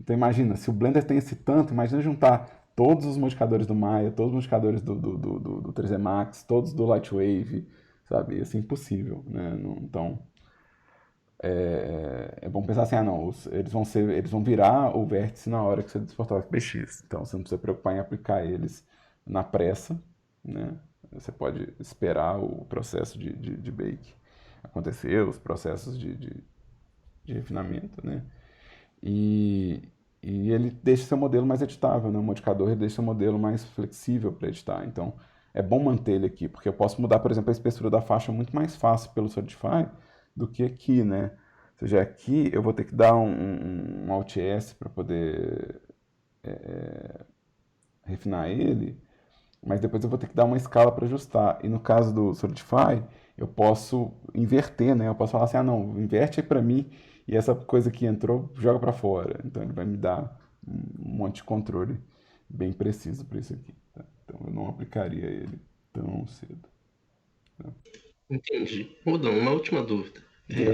Então imagina, se o Blender tem esse tanto, imagina juntar todos os modificadores do Maya, todos os modificadores do 3D Max, todos do Lightwave, sabe? Isso é impossível, né? Então é bom pensar assim, ah não, eles vão virar o vértice na hora que você exportar o FBX. Então você não precisa se preocupar em aplicar eles na pressa, né? Você pode esperar o processo de bake acontecer, os processos de refinamento, né? E, e ele deixa seu modelo mais editável, né? O modificador ele deixa seu modelo mais flexível para editar. Então é bom manter ele aqui, porque eu posso mudar, por exemplo, a espessura da faixa muito mais fácil pelo Solidify do que aqui, né? Ou seja, aqui eu vou ter que dar um Alt S para poder refinar ele, mas depois eu vou ter que dar uma escala para ajustar. E no caso do Solidify, eu posso inverter, né? Eu posso falar assim, ah não, inverte aí para mim e essa coisa que entrou, joga para fora. Então ele vai me dar um monte de controle bem preciso para isso aqui. Tá? Então eu não aplicaria ele tão cedo. Tá? Entendi. Rodão, uma última dúvida. Diga,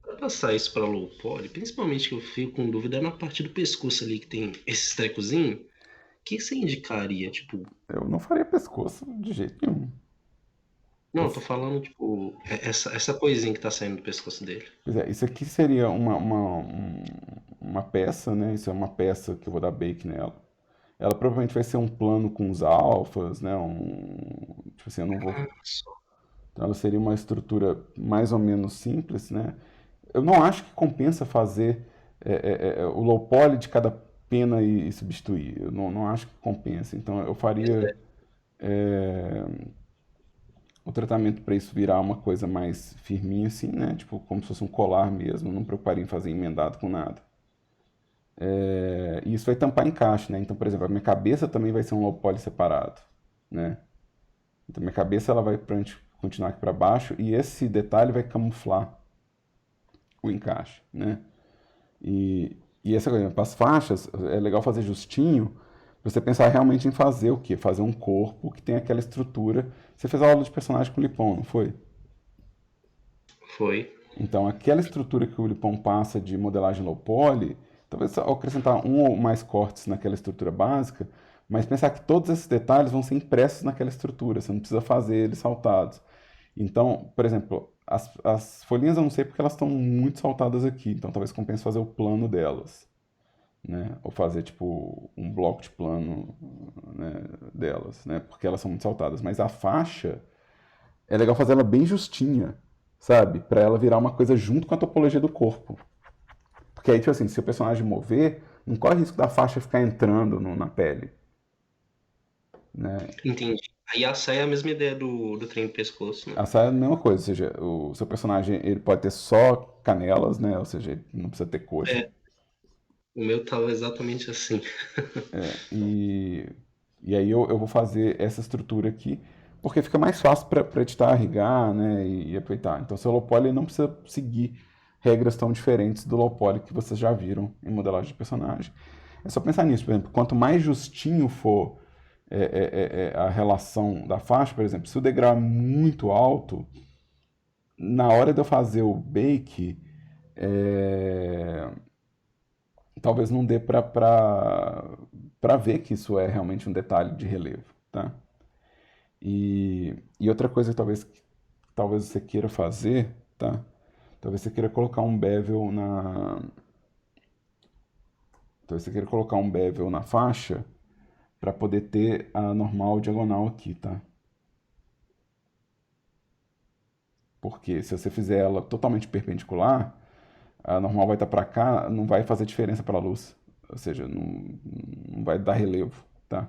Para passar isso para low poly, principalmente que eu fico com dúvida é na parte do pescoço ali que tem esses trecozinhos, o que você indicaria? Tipo, eu não faria pescoço de jeito nenhum. não, eu tô Você- falando, tipo, essa coisinha que tá saindo do pescoço dele. Pois é, isso aqui seria uma peça, né? Isso é uma peça que eu vou dar bake nela. Ela provavelmente vai ser um plano com os alfas, né? Tipo assim, eu não vou. Ah, só. Então ela seria uma estrutura mais ou menos simples, né? Eu não acho que compensa fazer o low poly de cada pena e substituir. Eu não acho que compensa. Então eu Pois faria é. o tratamento para isso virar uma coisa mais firminha assim, né? Tipo como se fosse um colar mesmo. Não me preocuparia em fazer emendado com nada. E isso vai tampar encaixe, né? Então, por exemplo, a minha cabeça também vai ser um low poly separado, né? Então minha cabeça ela vai continuar aqui para baixo e esse detalhe vai camuflar o encaixe, né? E essa coisa, para as faixas, é legal fazer justinho, pra você pensar realmente em fazer o quê? Fazer um corpo que tem aquela estrutura. Você fez a aula de personagem com o Lipão, não foi? Foi. Então, aquela estrutura que o Lipão passa de modelagem low poly, talvez só acrescentar um ou mais cortes naquela estrutura básica, mas pensar que todos esses detalhes vão ser impressos naquela estrutura, você não precisa fazer eles saltados. Então, por exemplo, as folhinhas eu não sei porque elas estão muito saltadas aqui, então talvez compense fazer o plano delas, né? Ou fazer tipo um bloco de plano, né, delas, né? Porque elas são muito saltadas. Mas a faixa é legal fazer ela bem justinha, sabe? Pra ela virar uma coisa junto com a topologia do corpo. Porque aí, tipo assim, se o personagem mover, não corre risco da faixa ficar entrando na pele, né? Entendi. Aí a saia é a mesma ideia do trem do pescoço, né? A saia é a mesma coisa, ou seja, o seu personagem ele pode ter só canelas, né? Ou seja, ele não precisa ter coxa. É, o meu tava exatamente assim. E, e aí eu vou fazer essa estrutura aqui, porque fica mais fácil para editar, irrigar, né, e aproveitar. Então, seu low poly não precisa seguir regras tão diferentes do low poly que vocês já viram em modelagem de personagem. É só pensar nisso, por exemplo, quanto mais justinho for a relação da faixa, por exemplo, se o degrau é muito alto, na hora de eu fazer o bake, é, talvez não dê para ver que isso é realmente um detalhe de relevo, tá? E outra coisa talvez você queira fazer, tá? Talvez você queira colocar um bevel talvez você queira colocar um bevel na faixa para poder ter a normal diagonal aqui, tá? Porque se você fizer ela totalmente perpendicular, a normal vai estar para cá, não vai fazer diferença para a luz. Ou seja, não vai dar relevo, tá?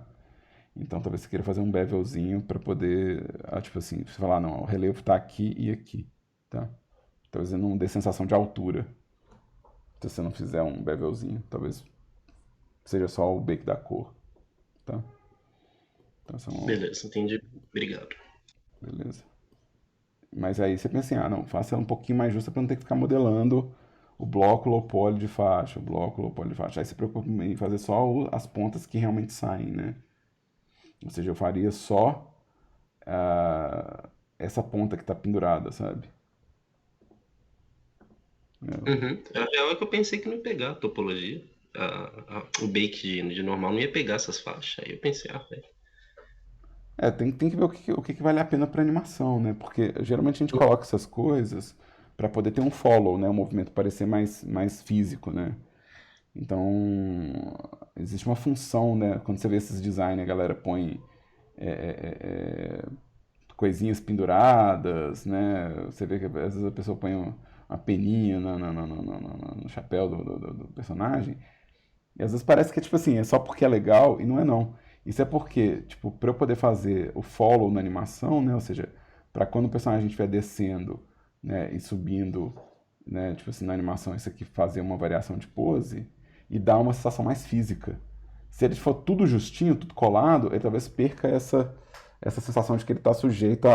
Então talvez você queira fazer um bevelzinho para poder, tipo assim, você falar, não, o relevo está aqui e aqui, tá? Talvez não dê sensação de altura. Se você não fizer um bevelzinho, talvez seja só o bake da cor, tá? Então, Beleza, entendi. Obrigado. beleza. Mas aí você pensa assim, ah, não, faça ela um pouquinho mais justa para não ter que ficar modelando o bloco low poly de faixa, o bloco low poly de faixa. Aí você preocupa em fazer só as pontas que realmente saem, né? Ou seja, eu faria só essa ponta que está pendurada, sabe? Uhum. A real é que eu pensei que não ia pegar a topologia. O bake de normal não ia pegar essas faixas. Aí eu pensei, velho. Tem que ver o que vale a pena para animação, né? Porque geralmente a gente coloca essas coisas para poder ter um follow, né? O movimento parecer mais físico, né? Então, existe uma função, né? Quando você vê esses designs, a galera põe é, é, é, coisinhas penduradas, né? Você vê que às vezes a pessoa põe uma peninha no chapéu do personagem. E às vezes parece que tipo assim, é só porque é legal e não é não. Isso é porque, tipo, para eu poder fazer o follow na animação, né? Ou seja, para quando o personagem estiver descendo, né, e subindo, né, tipo assim, na animação isso aqui fazer uma variação de pose e dar uma sensação mais física. Se ele for tudo justinho, tudo colado, ele talvez perca essa sensação de que ele está sujeito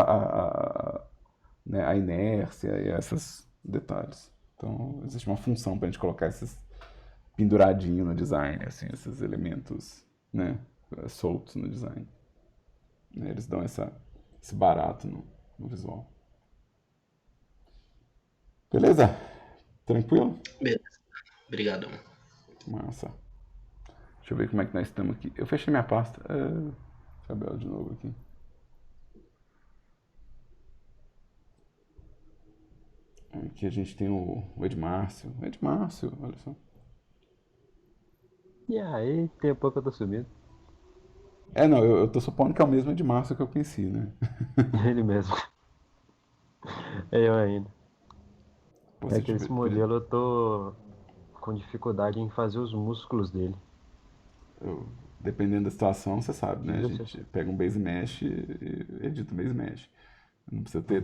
né, a inércia e a esses detalhes. Então, existe uma função para a gente colocar esses penduradinho no design, assim, esses elementos, né, soltos no design. Né, eles dão esse barato no visual. Beleza? Tranquilo? Beleza. Obrigadão. Massa. Deixa eu ver como é que nós estamos aqui. Eu fechei minha pasta. Deixa eu abrir ela de novo aqui. Aqui a gente tem o Edmárcio. Edmárcio, olha só. E aí, tem pouco que eu tô subindo. Não, eu tô supondo que é o mesmo Edmárcio que eu conheci, né? Ele mesmo. É eu ainda. Pô, É você que esse modelo eu tô com dificuldade em fazer os músculos dele. dependendo da situação, você sabe, né? A Precisa ser. gente pega um base mesh e edita um base mesh. Não precisa ter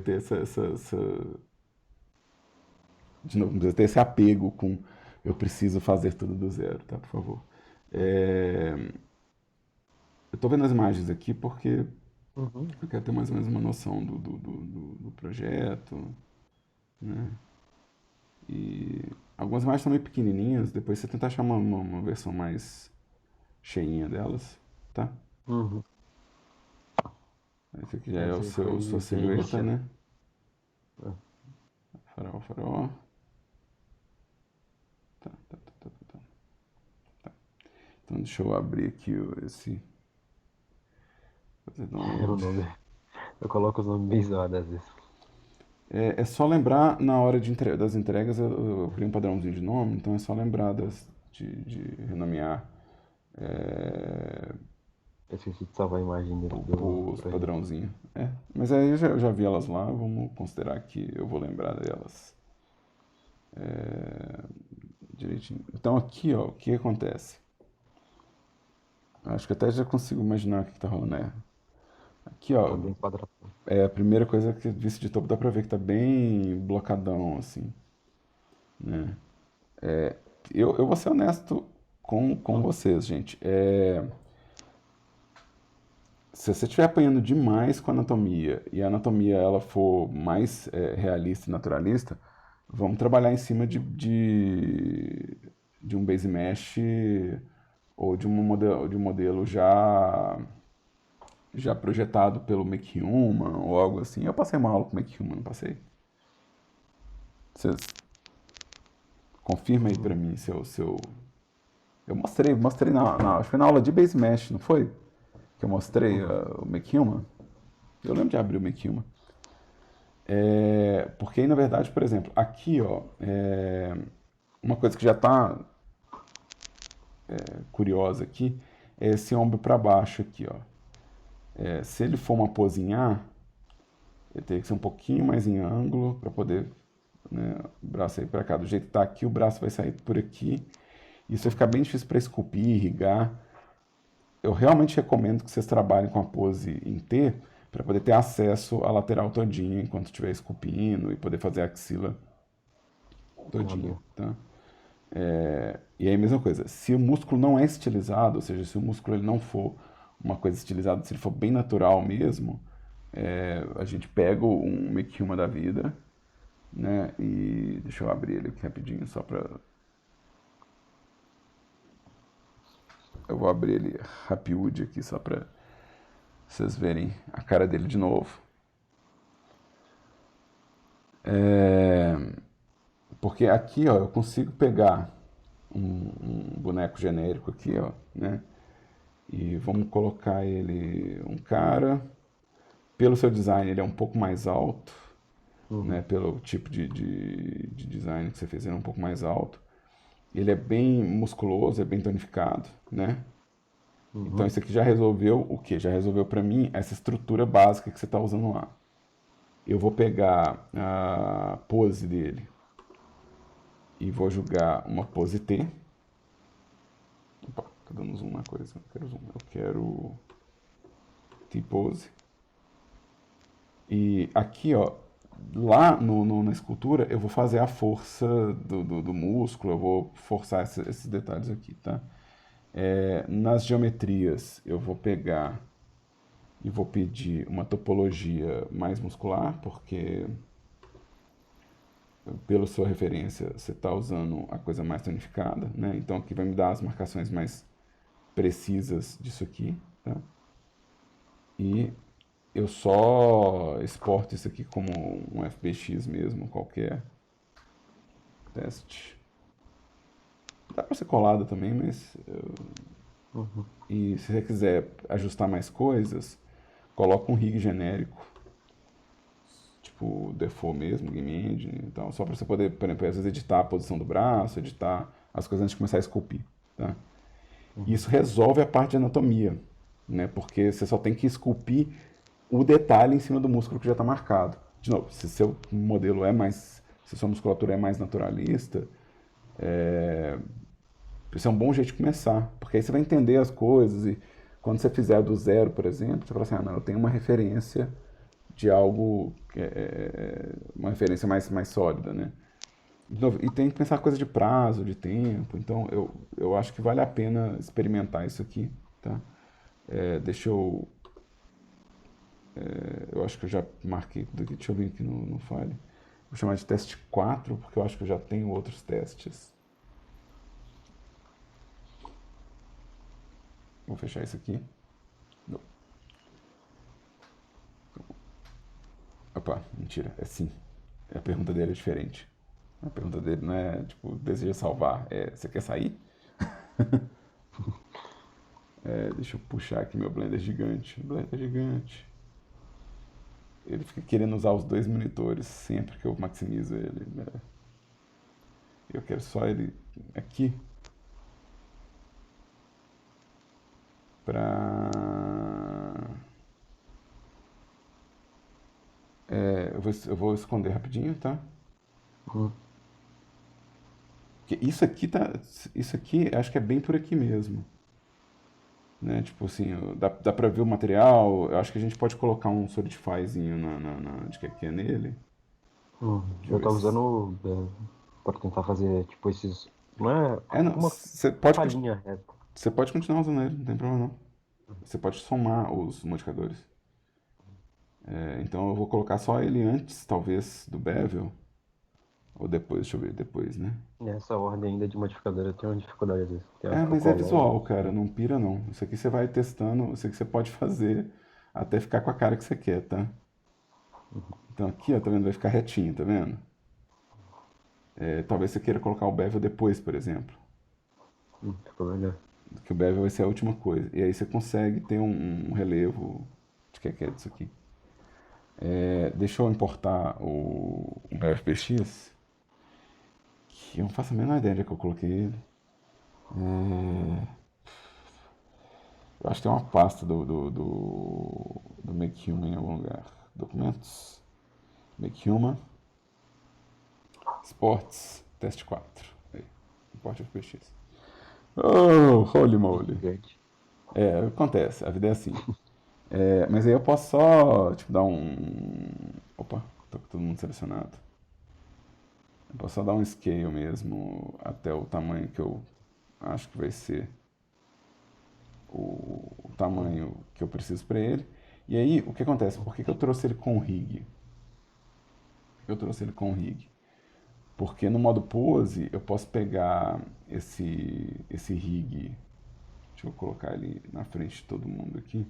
de novo, não precisa ter esse apego com eu preciso fazer tudo do zero, tá? Por favor. É, eu tô vendo as imagens aqui porque Uhum. eu quero ter mais ou menos uma noção do projeto, né? E algumas imagens são meio pequenininhas, depois você tenta achar uma versão mais cheinha delas, tá? Uhum. Esse aqui já é Essa aí foi sua bem silhueta, inicial. né? Farol, farol. Tá, tá, tá, tá, tá, tá. Então deixa eu abrir aqui esse. Fazer O download. nome. Eu coloco os nomes bem zoados às vezes. É só lembrar na hora das entregas, eu criei um padrãozinho de nome, então é só lembrar de renomear Eu esqueci de salvar a imagem do os projeto. padrãozinho. Mas aí eu já vi elas lá, vamos considerar que eu vou lembrar delas direitinho. Então aqui, ó, o que acontece? Acho que até já consigo imaginar o que tá rolando, né? Aqui, Tá ó, bem quadrado. é a primeira coisa que visto de topo dá pra ver que tá bem blocadão, assim, né? Eu vou ser honesto com vocês, gente. Se você estiver apanhando demais com a anatomia e a anatomia ela for mais realista e naturalista, vamos trabalhar em cima de um base mesh ou de um modelo já projetado pelo Make Human ou algo assim. Eu passei uma aula com o Make Human, não passei? Vocês confirma aí pra mim seu. Eu mostrei acho que foi na aula de base mesh, não foi? Que eu mostrei Uhum. o Make Human. Eu lembro de abrir o Make Human. Porque aí, na verdade, por exemplo, aqui, ó, uma coisa que já está curiosa aqui é esse ombro para baixo aqui, ó. Se ele for uma pose em A, ele teria que ser um pouquinho mais em ângulo para poder, né, o braço ir para cá. Do jeito que está aqui, o braço vai sair por aqui. Isso vai ficar bem difícil para esculpir, irrigar. Eu realmente recomendo que vocês trabalhem com a pose em T para poder ter acesso à lateral todinha enquanto estiver esculpindo e poder fazer a axila Ah, todinha, boa. tá? E aí, a mesma coisa, se o músculo não é estilizado, ou seja, se o músculo ele não for uma coisa estilizada, se ele for bem natural mesmo, a gente pega um Mekilma da vida, né? E deixa eu abrir ele aqui rapidinho, só pra. Eu vou abrir ele rapiúde aqui, só pra vocês verem a cara dele de novo. Porque aqui, ó, eu consigo pegar um boneco genérico aqui, ó, né? E vamos colocar ele, um cara, pelo seu design ele é um pouco mais alto, né? Uhum. Pelo tipo de design que você fez, ele é um pouco mais alto. Ele é bem musculoso, é bem tonificado, né? Então Uhum. isso aqui já resolveu o quê? Já resolveu para mim essa estrutura básica que você está usando lá. Eu vou pegar a pose dele e vou jogar uma pose T. Opa, tô dando zoom na coisa, não quero zoom, eu quero T-pose. E aqui, ó, lá na escultura, eu vou fazer a força do músculo, eu vou forçar esses detalhes aqui, tá? Nas geometrias, eu vou pegar e vou pedir uma topologia mais muscular, porque pela sua referência você está usando a coisa mais tonificada, né? Então aqui vai me dar as marcações mais precisas disso aqui, tá? E eu só exporto isso aqui como um FBX mesmo, qualquer teste. Dá para ser colado também, mas... Uhum. E se você quiser ajustar mais coisas, coloca um rig genérico, tipo default mesmo, Game Engine, então, só para você poder, por exemplo, às vezes editar a posição do braço, editar as coisas antes de começar a esculpir, tá? E Uhum. isso resolve a parte de anatomia, né? Porque você só tem que esculpir o detalhe em cima do músculo que já está marcado. De novo, se seu modelo é mais, se sua musculatura é mais naturalista, isso é um bom jeito de começar, porque aí você vai entender as coisas e quando você fizer do zero, por exemplo, você fala assim, ah, não, eu tenho uma referência de algo, uma referência mais sólida, né? De novo, e tem que pensar coisa de prazo, de tempo, então eu acho que vale a pena experimentar isso aqui, tá? Deixa eu acho que eu já marquei tudo aqui, deixa eu ver aqui no file. Vou chamar de teste 4 porque eu acho que eu já tenho outros testes. Vou fechar isso aqui. Não. Opa, mentira, é sim. A pergunta dele é diferente. A pergunta dele não é, tipo, deseja salvar, você quer sair? Deixa eu puxar aqui meu Blender gigante. Blender gigante. Ele fica querendo usar os dois monitores sempre que eu maximizo ele, né? Eu quero só ele aqui pra... eu vou esconder rapidinho, tá? Uhum. Porque isso aqui tá... Isso aqui acho que é bem por aqui mesmo. Né? Tipo assim, dá pra ver o material. Eu acho que a gente pode colocar um Solidifyzinho de que é nele. Deixa eu Eu ver tava se... usando para tentar fazer tipo esses. Não é Não, uma, uma linha reta. você pode continuar usando ele, não tem problema não. Você pode somar os modificadores. Então eu vou colocar só ele antes, talvez, do bevel. Ou depois, deixa eu ver, depois, né? Nessa ordem ainda de modificador eu tenho uma dificuldade às vezes. Tem hora que eu Mas é coloco. visual, cara, não pira não. Isso aqui você vai testando, isso aqui você pode fazer até ficar com a cara que você quer, tá? Então aqui, ó, tá vendo? Vai ficar retinho, tá vendo? Talvez você queira colocar o bevel depois, por exemplo. Ficou melhor. Que o bevel vai ser a última coisa. E aí você consegue ter um relevo de que é disso aqui. Deixa eu importar o meu FBX, que eu não faço a menor ideia de onde é que eu coloquei ele. Eu acho que tem uma pasta do Make Human em algum lugar. Documentos, Make Human, Sports, teste 4. Aí, import FBX. Oh, holy moly. Gigante. Acontece, a vida é assim. Mas aí eu posso só, tipo, dar um... Opa, tô com todo mundo selecionado. Eu posso só dar um scale mesmo até o tamanho que eu acho que vai ser o tamanho que eu preciso para ele. E aí, o que acontece? Por que eu trouxe ele com rig? Eu trouxe ele com rig. Porque no modo pose, eu posso pegar esse rig. Deixa eu colocar ele na frente de todo mundo aqui.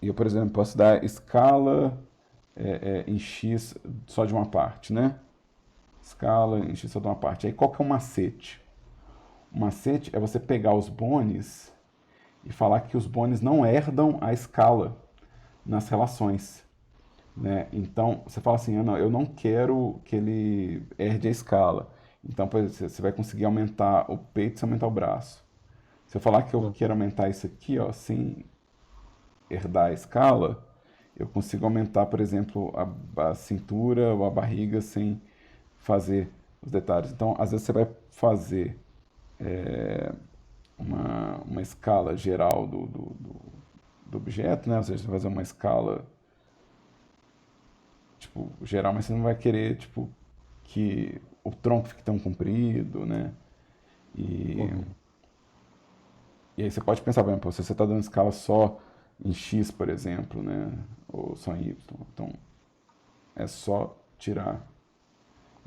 E eu, por exemplo, posso dar escala em x só de uma parte, né? Escala em x só de uma parte. Aí qual que é o macete? O macete é você pegar os bones e falar que os bones não herdam a escala nas relações, né? Então, você fala assim, eu não quero que ele herde a escala. Então, por exemplo, você vai conseguir aumentar o peito sem aumentar o braço. Se eu falar que eu quero aumentar isso aqui, ó, sem herdar a escala, eu consigo aumentar, por exemplo, a cintura ou a barriga sem fazer os detalhes. Então, às vezes você vai fazer uma escala geral do objeto, né? Ou seja, você vai fazer uma escala tipo, geral, mas você não vai querer, tipo, que o tronco fique tão comprido, né? E, Uhum. e aí você pode pensar, bem, pô, se você está dando escala só em X, por exemplo, né? Ou só em Y, então é só tirar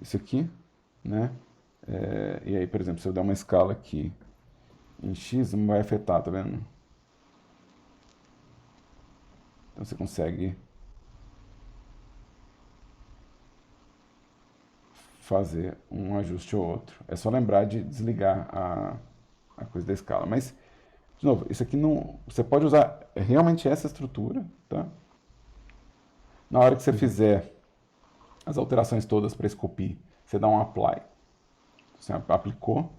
isso aqui, né? E aí, por exemplo, se eu der uma escala aqui em X, não vai afetar, tá vendo? Então você consegue fazer um ajuste ou outro. É só lembrar de desligar a coisa da escala. Mas, de novo, isso aqui não. Você pode usar realmente essa estrutura, tá? Na hora que você Uhum. fizer as alterações todas para esculpir, você dá um apply. Você aplicou,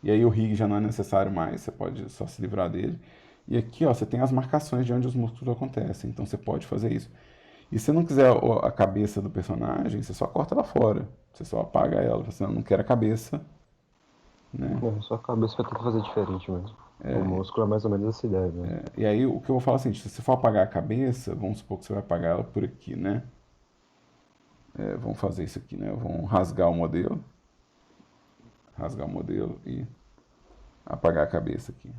e aí o rig já não é necessário mais, você pode só se livrar dele. E aqui, ó, você tem as marcações de onde os músculos acontecem, então você pode fazer isso. E se você não quiser a cabeça do personagem, você só corta ela fora. Você só apaga ela, você não quer a cabeça, né? Só a cabeça vai ter que fazer diferente mesmo. O músculo é mais ou menos essa ideia mesmo. E aí o que eu vou falar é assim, se você for apagar a cabeça, vamos supor que você vai apagar ela por aqui, né? Vamos fazer isso aqui, né? Vamos rasgar o modelo e apagar a cabeça aqui.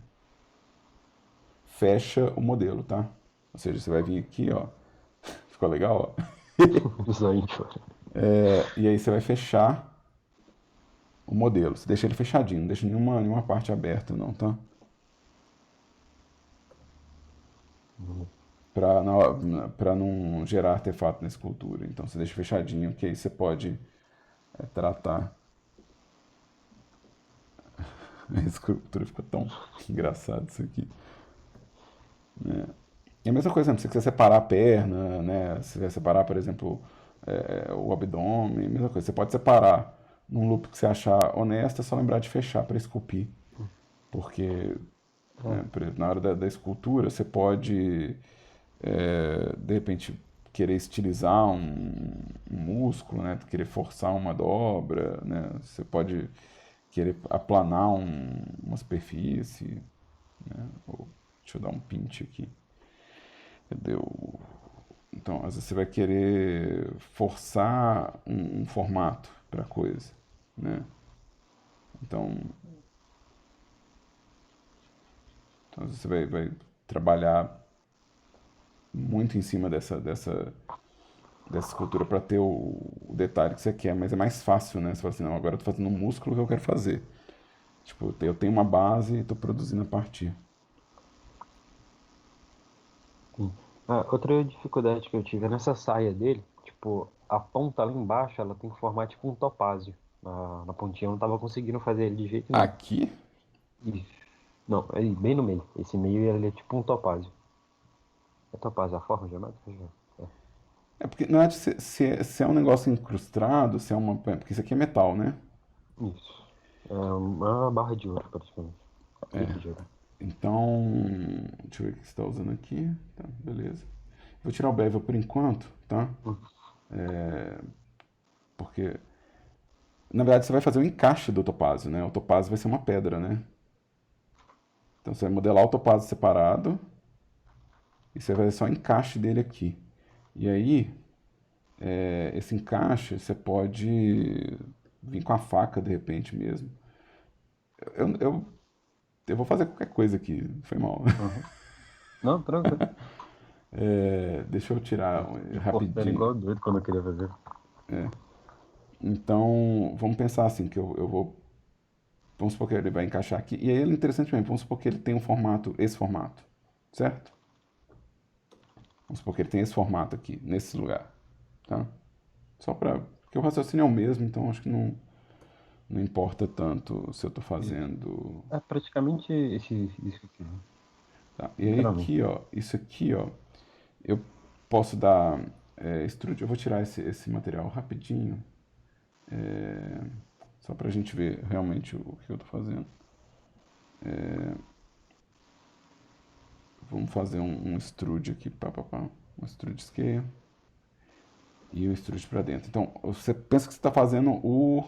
Fecha o modelo, tá? Ou seja, você vai vir aqui, ó. Ficou legal, ó? Design fora. E aí você vai fechar o modelo. Você deixa ele fechadinho, não deixa nenhuma parte aberta, não, tá? Para não gerar artefato na escultura. Então você deixa fechadinho, que aí você pode tratar. A escultura fica tão engraçado isso aqui. E a mesma coisa, se você quiser separar a perna, né? Se quiser separar, por exemplo, o abdômen, a mesma coisa. Você pode separar num loop que você achar honesto, é só lembrar de fechar para esculpir. Porque, né, por exemplo, na hora da escultura, você pode, de repente, querer estilizar um músculo, né? Querer forçar uma dobra, né? Você pode querer aplanar uma superfície, né? Deixa eu dar um pinch aqui. Cadê o... Então, às vezes você vai querer forçar um formato para coisa, né? Então, às vezes você vai trabalhar muito em cima dessa escultura para ter o detalhe que você quer, mas é mais fácil, né? Você fala assim, não, agora eu tô fazendo um músculo que eu quero fazer. Tipo, eu tenho uma base e estou produzindo a partir. Sim. Outra dificuldade que eu tive é nessa saia dele. Tipo, a ponta lá embaixo, ela tem que formar tipo um topázio. Na pontinha eu não tava conseguindo fazer ele de jeito nenhum. Aqui, Isso. Não, aí bem no meio. Esse meio ele é tipo um topázio. É topázio a forma geométrica? É. porque na verdade se é um negócio incrustado, se é uma. Porque isso aqui é metal, né? Isso. É uma barra de ouro, praticamente. Clipe de ouro. Então, deixa eu ver o que você está usando aqui. Tá, beleza. Vou tirar o bevel por enquanto, tá? Hum. Porque, na verdade, você vai fazer o encaixe do topázio, né? O topázio vai ser uma pedra, né? Então, você vai modelar o topázio separado e você vai fazer só o encaixe dele aqui. E aí, esse encaixe, você pode vir com a faca, de repente, mesmo. Eu, eu, eu vou fazer qualquer coisa aqui, foi mal. Uhum. Não, tranquilo. Deixa eu tirar Cortando rapidinho. igual doido quando eu queria fazer. Então, vamos pensar assim, que eu vou. Vamos supor que ele vai encaixar aqui. E aí ele é interessante mesmo, vamos supor que ele tem um formato, esse formato, certo? Vamos supor que ele tem esse formato aqui, nesse lugar. tá? Só para... Porque o raciocínio é o mesmo, então acho que não importa tanto se eu estou fazendo... É praticamente isso aqui, né? Tá? E aí Literalmente. aqui, ó, isso aqui, ó, eu posso dar extrude. Eu vou tirar esse material rapidinho, só para a gente ver realmente o que eu estou fazendo. Vamos fazer um extrude aqui, um extrude scale e o extrude para dentro. Então, você pensa que você está fazendo o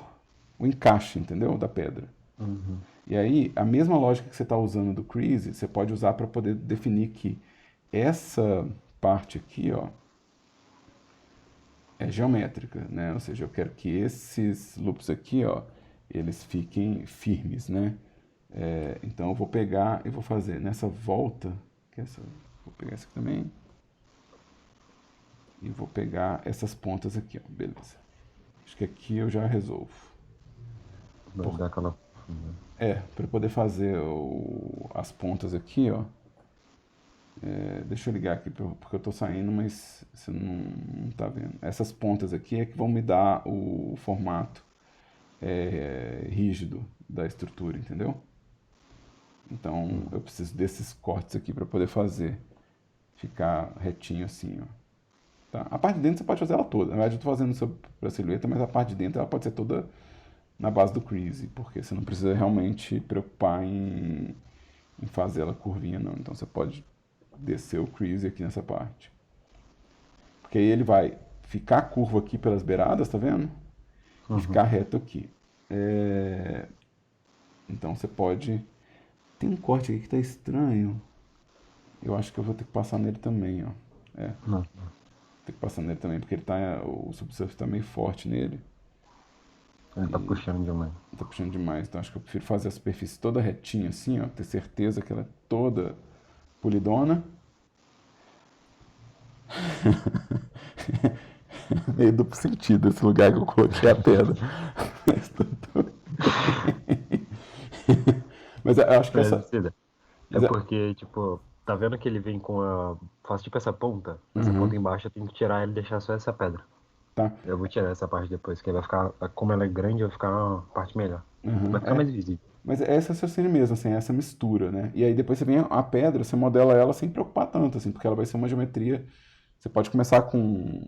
encaixe, entendeu? Da pedra. Uhum. E aí, a mesma lógica que você está usando do Crease, você pode usar para poder definir que essa parte aqui, ó, é geométrica, né? Ou seja, eu quero que esses loops aqui, ó, eles fiquem firmes, né? Então eu vou pegar e vou fazer nessa volta, vou pegar essa aqui também, e vou pegar essas pontas aqui, ó, beleza. Acho que aqui eu já resolvo. Vai dar aquela. Para poder fazer as pontas aqui, ó. Deixa eu ligar aqui porque eu tô saindo, mas você não tá vendo. Essas pontas aqui é que vão me dar o formato rígido da estrutura, entendeu? Então eu preciso desses cortes aqui para poder fazer ficar retinho assim, ó. Tá? A parte de dentro você pode fazer ela toda. Na verdade eu tô fazendo isso para silhueta, mas a parte de dentro ela pode ser toda na base do crease, porque você não precisa realmente preocupar em fazer ela curvinha, não. Então você pode descer o crease aqui nessa parte. Porque aí ele vai ficar curvo aqui pelas beiradas, tá vendo? E Uhum. ficar reto aqui. Então você pode... Tem um corte aqui que tá estranho. Eu acho que eu vou ter que passar nele também, ó. Não. Ter que passar nele também, porque o subsurf tá meio forte nele. Ele tá puxando demais. Tá puxando demais. Então acho que eu prefiro fazer a superfície toda retinha assim, ó. Ter certeza que ela é toda polidona. Meio duplo sentido esse lugar que eu coloquei a pedra. Mas tudo bem. Mas eu acho que É, essa. Cida, é Mas porque, tipo, tá vendo que ele vem com a. Faz tipo essa ponta? Essa ponta embaixo eu tenho que tirar ele e deixar só essa pedra. tá. Eu vou tirar essa parte depois, que vai ficar. Como ela é grande, vai ficar uma parte melhor. Uhum, Vai ficar mais visível. Mas essa é a raciocínio mesmo, assim, essa mistura, né? E aí depois você vem a pedra, você modela ela sem preocupar tanto, assim, porque ela vai ser uma geometria. Você pode começar com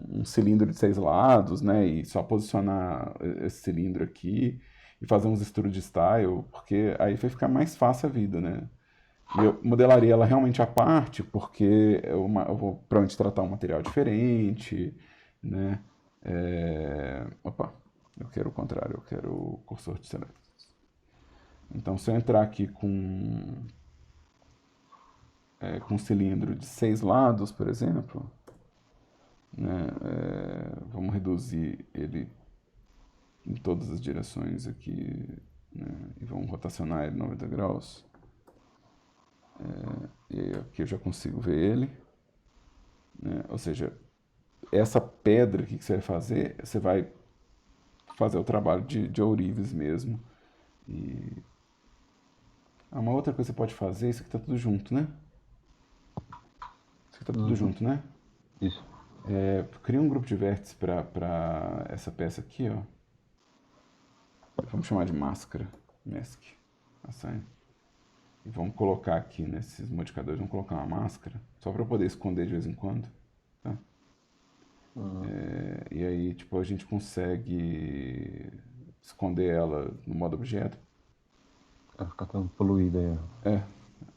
um cilindro de 6 lados, né? E só posicionar esse cilindro aqui e fazer uns estudos de style, porque aí vai ficar mais fácil a vida, né? E eu modelaria ela realmente à parte, porque eu vou provavelmente tratar um material diferente, né? Opa, eu quero o contrário, eu quero o cursor de select. Então, se eu entrar aqui com um cilindro de 6 lados, por exemplo, né, vamos reduzir ele em todas as direções aqui, né, e vamos rotacionar ele 90 graus. E aqui eu já consigo ver ele. Né, ou seja, essa pedra aqui que você vai fazer o trabalho de ourives mesmo. E uma outra coisa que você pode fazer, isso aqui tá tudo junto, né? Isso aqui tá tudo Uhum. junto, né? Isso. Cria um grupo de vértices para essa peça aqui, ó. Vamos chamar de máscara, mask, assign. E vamos colocar aqui nesses modificadores, vamos colocar uma máscara, só para poder esconder de vez em quando, tá? E aí, tipo, a gente consegue esconder ela no modo objeto. Vai ficar tão poluído aí.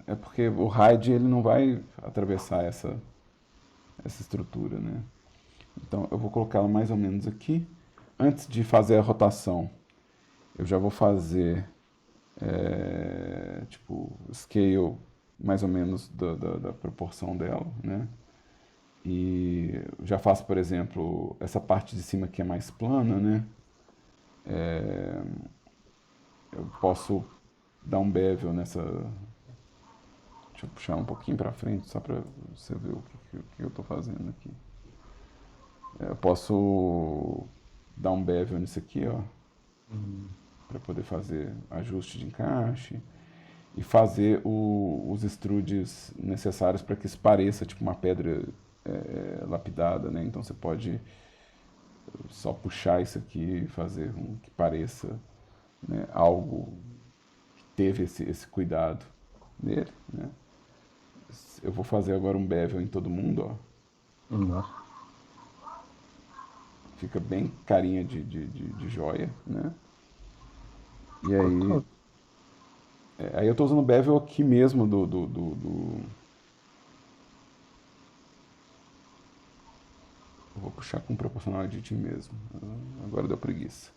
É porque o RAID ele não vai atravessar essa estrutura, né? Então eu vou colocá-la mais ou menos aqui. Antes de fazer a rotação, eu já vou fazer tipo scale mais ou menos da proporção dela, né? E já faço, por exemplo, essa parte de cima que é mais plana, né? Eu posso dar um bevel nessa. Deixa eu puxar um pouquinho para frente só para você ver o que eu estou fazendo aqui. Eu posso dar um bevel nisso aqui, ó, para poder fazer ajuste de encaixe e fazer os extrudes necessários para que isso pareça tipo uma pedra lapidada, né? Então você pode só puxar isso aqui e fazer com que pareça, né, algo que teve esse cuidado nele, né? Eu vou fazer agora um bevel em todo mundo, ó. Nossa. Fica bem carinha de joia, né? E aí, aí eu tô usando o bevel aqui mesmo Eu vou puxar com proporcional editing mesmo. Agora deu preguiça.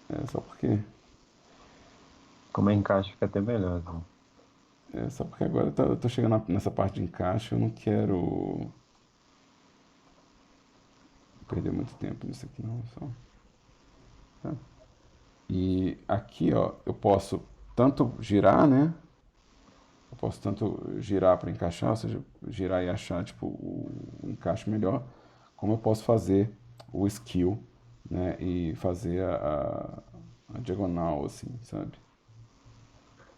É só porque. Como é encaixe fica até melhor, assim. É só porque agora eu tô chegando nessa parte de encaixe, eu não quero perder muito tempo nisso aqui não. Só, tá? E aqui, ó, eu posso tanto girar, né? Eu posso tanto girar para encaixar, ou seja, girar e achar tipo, o encaixe melhor, como eu posso fazer o skill, né? E fazer a diagonal, assim, sabe?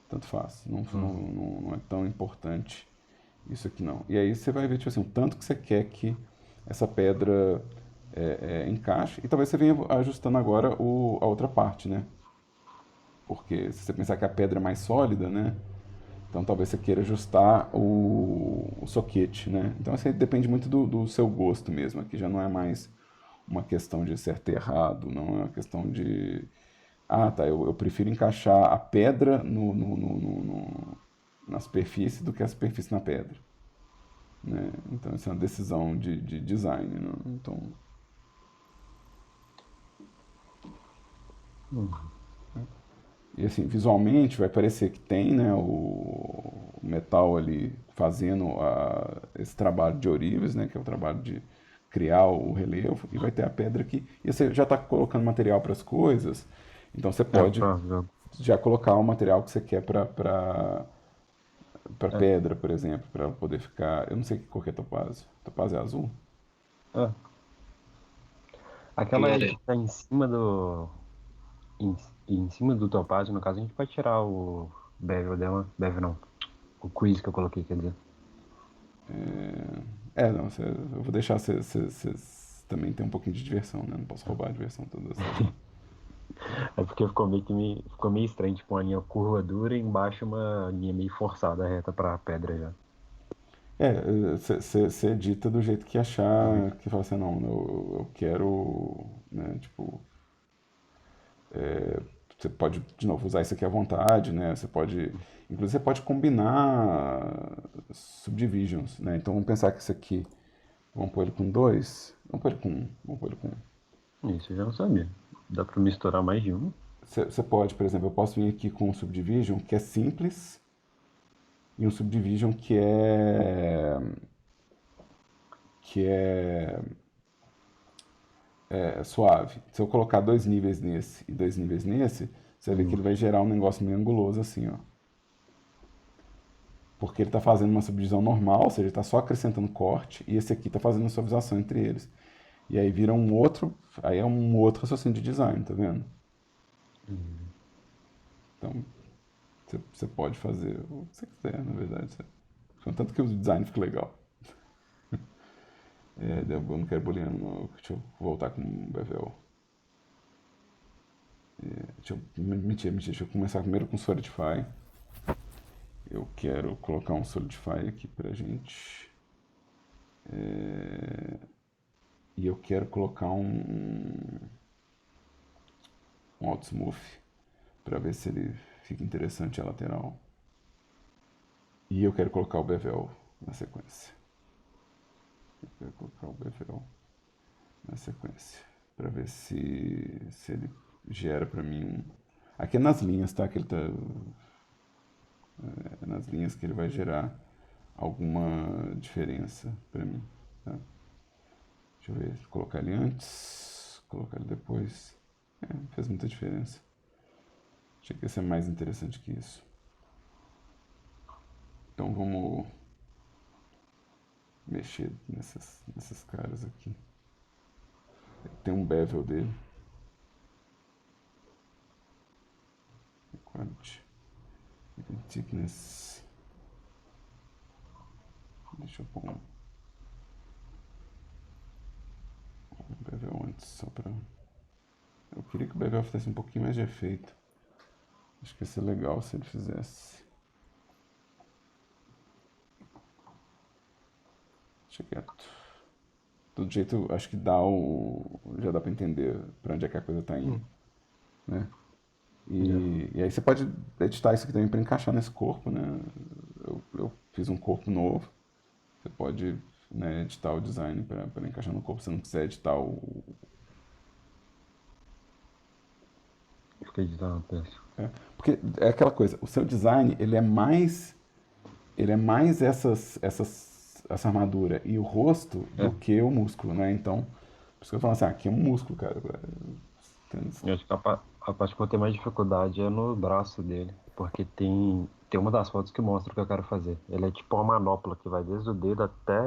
Tanto faz. Não é tão importante isso aqui não. E aí você vai ver, tipo assim, o tanto que você quer que essa pedra encaixe. E talvez você venha ajustando agora a outra parte, né? Porque se você pensar que a pedra é mais sólida, né? Então talvez você queira ajustar o soquete, né? Então isso aí depende muito do seu gosto mesmo. Aqui já não é mais uma questão de certo e errado, não é uma questão de... Ah, tá, eu prefiro encaixar a pedra na superfície do que a superfície na pedra, né? Então isso é uma decisão de design, né? Então, e assim, visualmente vai parecer que tem, né, o metal ali fazendo esse trabalho de ourives, né, que é o trabalho de criar o relevo, e vai ter a pedra aqui. E você já está colocando material para as coisas, então você É, pode pronto. já colocar o material que você quer para É, pedra, por exemplo, para poder ficar. Eu não sei que cor que é topázio. Topázio é azul? é. Aquela aí Amarelo. que tá em cima do. Em, em cima do topázio, no caso, a gente pode tirar o bevel dela. Bevel não. O quiz que eu coloquei, quer dizer. Não, eu vou deixar vocês também ter um pouquinho de diversão, né? Não posso roubar a diversão toda vocês, não. É porque ficou meio estranho, tipo uma linha curva dura e embaixo uma linha meio forçada reta pra pedra já. Você edita do jeito que achar, que fala assim, não, eu quero, né, tipo, você pode, de novo, usar isso aqui à vontade, né? Você pode, inclusive você pode combinar subdivisions, né? Então vamos pensar que isso aqui, vamos pôr ele com dois, vamos pôr ele com um, vamos pôr ele com um. Isso eu já não sabia. Dá pra misturar mais de um? Você pode, por exemplo, eu posso vir aqui com um subdivision que é simples e um subdivision que é suave. Se eu colocar dois níveis nesse e dois níveis nesse, você vai ver que ele vai gerar um negócio meio anguloso assim, ó. Porque ele está fazendo uma subdivisão normal, ou seja, ele está só acrescentando corte, e esse aqui está fazendo a suavização entre eles. E aí vira um outro, aí é um outro raciocínio de design, tá vendo? Então, você pode fazer o que você quiser, na verdade. Contanto que o design fique legal. Eu não quero booleano, não. Deixa eu voltar com o Bevel. Mentira. Deixa eu começar primeiro com o Solidify. Eu quero colocar um Solidify aqui pra gente. E eu quero colocar um Auto Smooth pra ver se ele fica interessante a lateral. E eu quero colocar o Bevel na sequência. Eu quero colocar o Bevel na sequência. Pra ver se ele gera pra mim um. Aqui é nas linhas, tá? Que ele tá. É nas linhas que ele vai gerar alguma diferença pra mim. Tá? Deixa eu ver. Colocar ele antes. Colocar ele depois. Não fez muita diferença. Achei que ia ser mais interessante que isso. Então vamos mexer nesses caras aqui. Tem um bevel dele. Quality. Thickness. Deixa eu pôr um. só pra... Eu queria que o Bevel fizesse um pouquinho mais de efeito. Acho que ia ser legal se ele fizesse. Deixa quieto. De todo jeito, acho que já dá pra entender pra onde é que a coisa tá indo, né? E aí você pode editar isso aqui também pra encaixar nesse corpo, né? Eu fiz um corpo novo. Você pode, né, editar o design pra encaixar no corpo. Se você não quiser editar o... Fiquei editando, penso. Porque é aquela coisa, o seu design, ele é mais essa armadura e o rosto do que o músculo, né? Então, por isso que eu falo assim, aqui é um músculo, cara. Eu acho que a parte que eu tenho mais dificuldade é no braço dele. Porque tem uma das fotos que mostra o que eu quero fazer. Ele é tipo uma manopla que vai desde o dedo até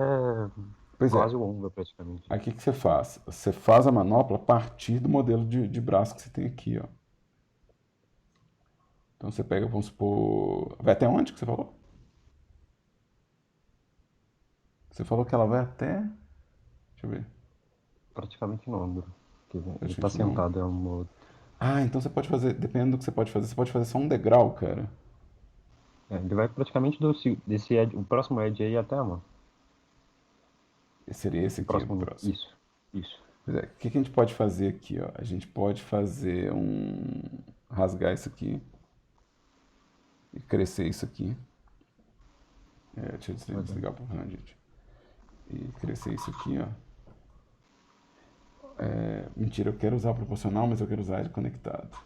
Pois é, quase o ombro, praticamente. aí o que que você faz? Você faz a manopla a partir do modelo de braço que você tem aqui, ó. Então você pega, vamos supor... Vai até onde que você falou? Você falou que ela vai até... Deixa eu ver. Praticamente no ombro. Que ele tá Praticamente não. sentado, é um. Ah, então você pode fazer... Dependendo do que você pode fazer só um degrau, cara. Ele vai praticamente desse edge, o próximo edge aí até a mão. Seria esse O aqui, o próximo. próximo. Isso. Isso. Pois é, o que que a gente pode fazer aqui, ó? A gente pode fazer rasgar isso aqui e crescer isso aqui. Deixa eu desligar o Fernandite. E crescer isso aqui, ó. Mentira, eu quero usar o proporcional, mas eu quero usar ele conectado.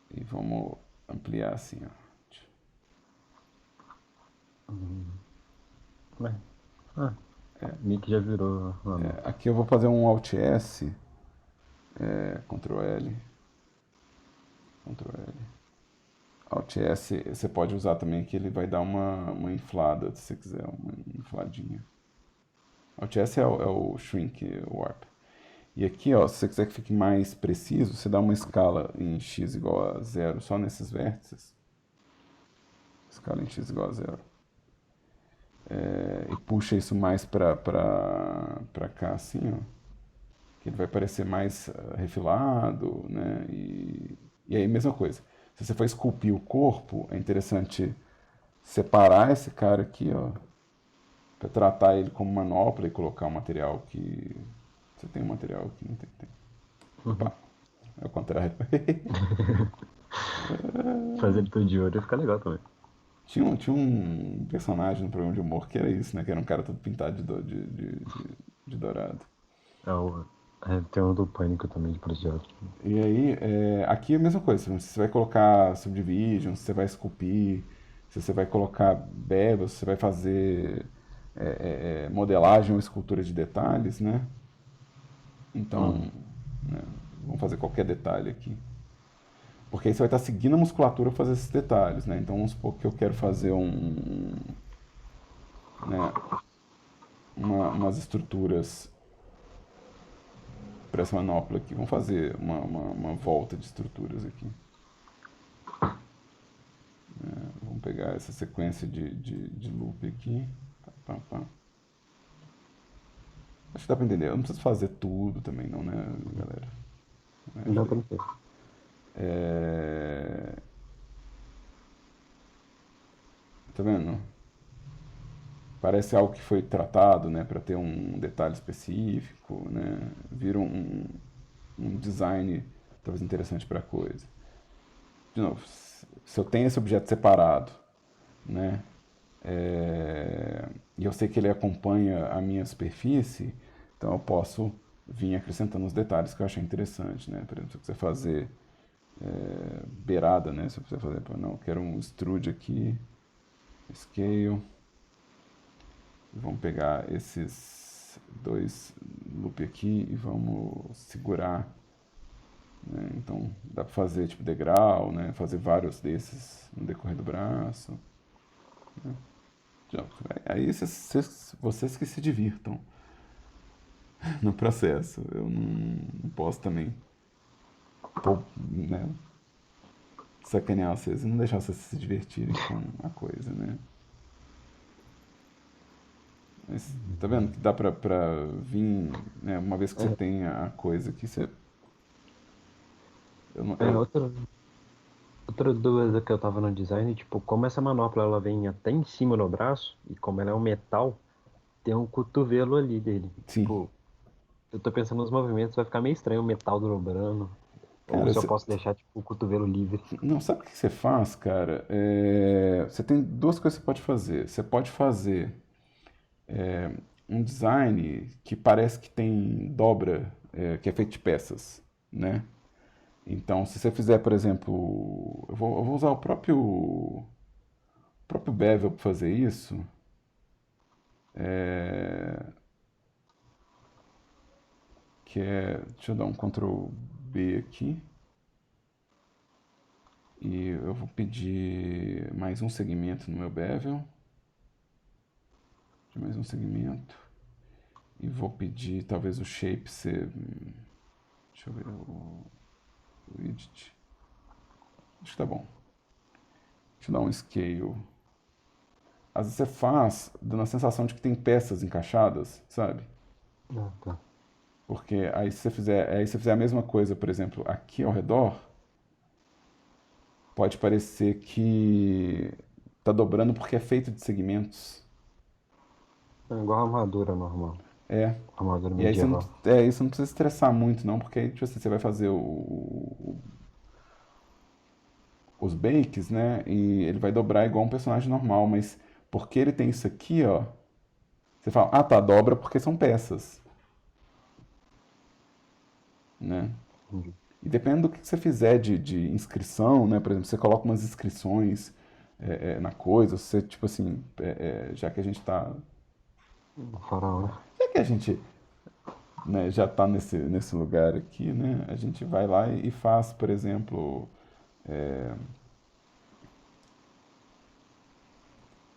E vamos ampliar assim, ó. Meio que já virou. Aqui eu vou fazer um Alt S, Ctrl L, Ctrl L. Alt S você pode usar também que ele vai dar uma inflada, se você quiser, uma infladinha. Alt S é o Shrink Warp. E aqui, ó, se você quiser que fique mais preciso, você dá uma escala em x igual a 0 só nesses vértices. Escala em x igual a 0. E puxa isso mais pra cá, assim, ó. Que ele vai parecer mais refilado, né? E aí, mesma coisa. Se você for esculpir o corpo, é interessante separar esse cara aqui, ó, para tratar ele como manopla e colocar um material que... Você tem um material que não tem. Opa, é o contrário. Fazer ele todo de ouro ia ficar legal também. Tinha um personagem no programa de humor que era isso, né? Que era um cara todo pintado de dourado. Tem um do Pânico também de projeto. E aí, aqui é a mesma coisa. Se você vai colocar subdivision, se você vai esculpir, se você vai colocar bevels, se você vai fazer modelagem ou escultura de detalhes, né? Então, né, vamos fazer qualquer detalhe aqui. Porque aí você vai estar seguindo a musculatura para fazer esses detalhes, né? Então, vamos supor que eu quero fazer né, umas estruturas para essa manopla aqui. Vamos fazer uma volta de estruturas aqui. Vamos pegar essa sequência de loop aqui. Pá, pá. Acho que dá para entender. Eu não preciso fazer tudo também, não, né, galera? Não tem que ter. Tá vendo? Parece algo que foi tratado, né, para ter um detalhe específico, né? Vira um design talvez interessante para a coisa. De novo, se eu tenho esse objeto separado, né, e eu sei que ele acompanha a minha superfície, então eu posso vir acrescentando os detalhes que eu achei interessante, né? Por exemplo, se eu quiser fazer beirada, né? Se eu quiser fazer, não, eu quero um extrude aqui, scale. Vamos pegar esses dois loop aqui e vamos segurar, né? Então dá para fazer tipo degrau, né? Fazer vários desses no decorrer do braço, né? Aí vocês que se divirtam no processo. Eu não posso também né, sacanear vocês e não deixar vocês se divertirem com a coisa, né? Mas tá vendo que dá pra vir, né, uma vez que você É, tem a coisa aqui, você. Eu, não- é eu- outra dúvida que eu tava no design, tipo, como essa manopla ela vem até em cima no braço, e como ela é um metal, tem um cotovelo ali dele. sim. Tipo, eu tô pensando nos movimentos, vai ficar meio estranho o metal dobrando. Ou Cara, se eu posso deixar, tipo, o cotovelo livre. não, sabe o que você faz, cara? Você tem duas coisas que você pode fazer. Você pode fazer um design que parece que tem dobra, que é feito de peças, né? Então, se você fizer, por exemplo, eu vou usar o próprio Bevel para fazer isso, que é, deixa eu dar um Ctrl B aqui, e eu vou pedir mais um segmento no meu Bevel, mais um segmento, e vou pedir talvez o shape ser, deixa eu ver, o edit, acho que tá bom. Deixa eu dar um scale. Às vezes você faz dando a sensação de que tem peças encaixadas, sabe? Ah, tá. Porque aí se você fizer a mesma coisa, por exemplo, aqui ao redor, pode parecer que tá dobrando porque é feito de segmentos. É igual a armadura normal. É. Armadura E aí você não, medieval. isso não precisa estressar muito, não, porque aí, tipo assim, você vai fazer os bakes, né? E ele vai dobrar igual um personagem normal, mas porque ele tem isso aqui, ó, você fala, ah tá, dobra porque são peças, né? Entendi. E dependendo do que você fizer de inscrição, né? Por exemplo, você coloca umas inscrições na coisa, você, tipo assim, já que a gente tá. Um farol, né? Já que a gente, né, já tá nesse lugar aqui, né? A gente vai lá e faz, por exemplo,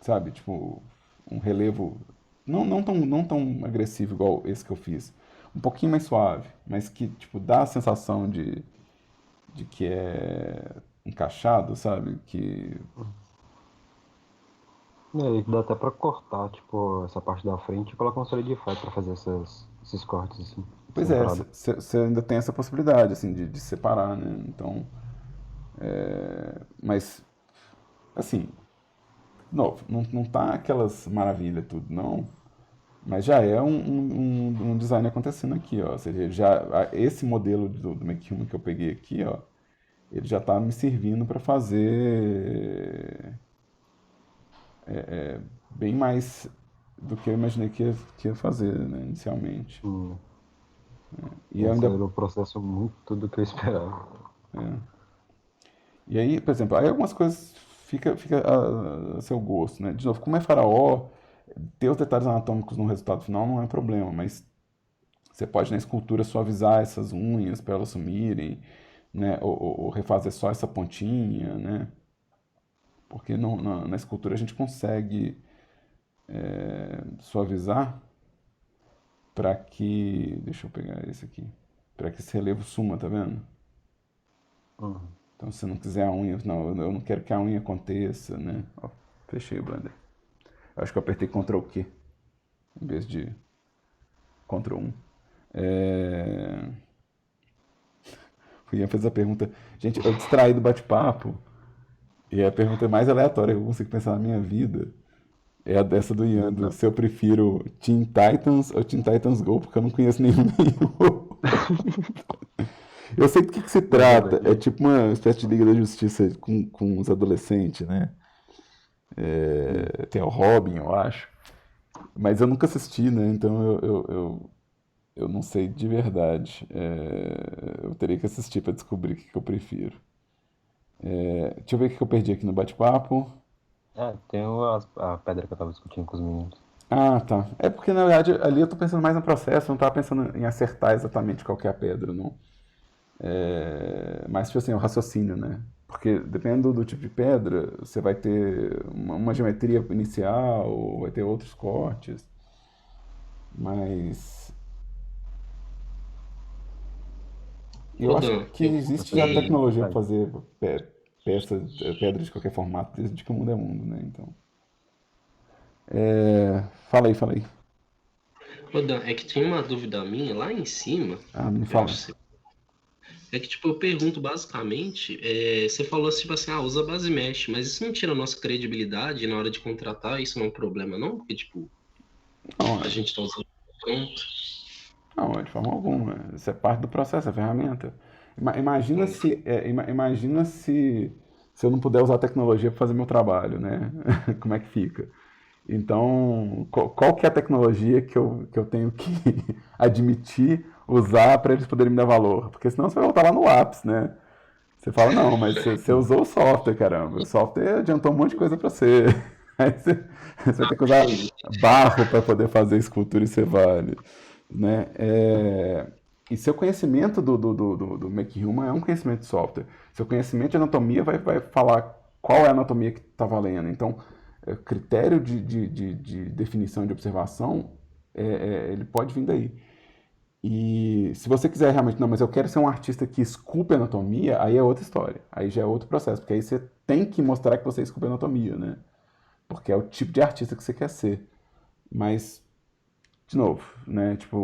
sabe, tipo, um relevo não tão agressivo igual esse que eu fiz. Um pouquinho mais suave, mas que, tipo, dá a sensação de que é encaixado, sabe? Que E aí dá até pra cortar, tipo, essa parte da frente e colocar um Solidify pra fazer esses cortes, assim, Pois é, separado. você ainda tem essa possibilidade, assim, de separar, né? Então, mas, assim, de novo, não tá aquelas maravilhas tudo, não, mas já é um design acontecendo aqui, ó, ou seja, esse modelo do McHuman que eu peguei aqui, ó, ele já tá me servindo para fazer bem mais do que eu imaginei que ia fazer, né, inicialmente. Hum, E eu ainda, acelerou o processo muito do que eu esperava. E aí, por exemplo, aí algumas coisas fica a seu gosto, né? De novo, como é faraó, ter os detalhes anatômicos no resultado final não é problema, mas você pode na escultura suavizar essas unhas para elas sumirem, né? Ou refazer só essa pontinha, né? Porque na escultura a gente consegue suavizar para que, deixa eu pegar esse aqui, para que esse relevo suma, tá vendo? Uhum. Então, se você não quiser a unha, não, eu não quero que a unha aconteça, né? Ó, fechei o Blender. Eu acho que eu apertei Ctrl Q em vez de Ctrl 1. É... O Ian fez a pergunta. Gente, eu distraí do bate-papo e a pergunta mais aleatória que eu consigo pensar na minha vida é a dessa do Ian, se eu prefiro Teen Titans ou Teen Titans Go, porque eu não conheço nenhum. Eu sei do que se Mas é trata. É maneiro. tipo uma espécie de Liga da Justiça com os adolescentes, né? Hum. Tem o Robin, eu acho. Mas eu nunca assisti, né? Então eu não sei de verdade. Eu teria que assistir para descobrir o que eu prefiro. Deixa eu ver o que eu perdi aqui no bate-papo. É, tem a pedra que eu tava discutindo com os meninos. Ah, tá. É porque na verdade ali eu tô pensando mais no processo, eu não tava pensando em acertar exatamente qual que é a pedra, não. Mas, tipo assim, o raciocínio, né? Porque dependendo do tipo de pedra, você vai ter uma geometria inicial, vai ter outros cortes. Mas eu Ô, acho Dan, que eu existe já Percebeu coloquei. de tecnologia para detalhe. fazer peças, pedra de qualquer formato, desde que o mundo é mundo, né? Então. Fala aí, fala aí. Ô, Dan, é que tinha uma dúvida minha lá em cima. Ah, me Eu fala. acho que é que, tipo, eu pergunto basicamente, você falou assim, tipo assim, usa base mesh, mas isso não tira a nossa credibilidade na hora de contratar, isso não é um problema, não? Porque, tipo, Não, a gente tá usando pronto. não, de forma alguma. Isso é parte do processo, é ferramenta. Imagina Então, se, imagina se eu não puder usar a tecnologia para fazer meu trabalho, né? Como é que fica? Então, qual que é a tecnologia que eu tenho que admitir usar para eles poderem me dar valor? Porque senão você vai voltar lá no ápice, né? Você fala, não, mas você usou o software, caramba. O software adiantou um monte de coisa para você. Aí você vai ter que usar entendi. barro para poder fazer escultura e ser vale, né? E seu conhecimento do Make Human é um conhecimento de software. Seu conhecimento de anatomia vai falar qual é a anatomia que está valendo. Então, critério de definição de observação, ele pode vir daí. E se você quiser realmente, não, mas eu quero ser um artista que esculpe anatomia, aí é outra história. Aí já é outro processo, porque aí você tem que mostrar que você esculpe anatomia, né? Porque é o tipo de artista que você quer ser. Mas, de novo, né? Tipo,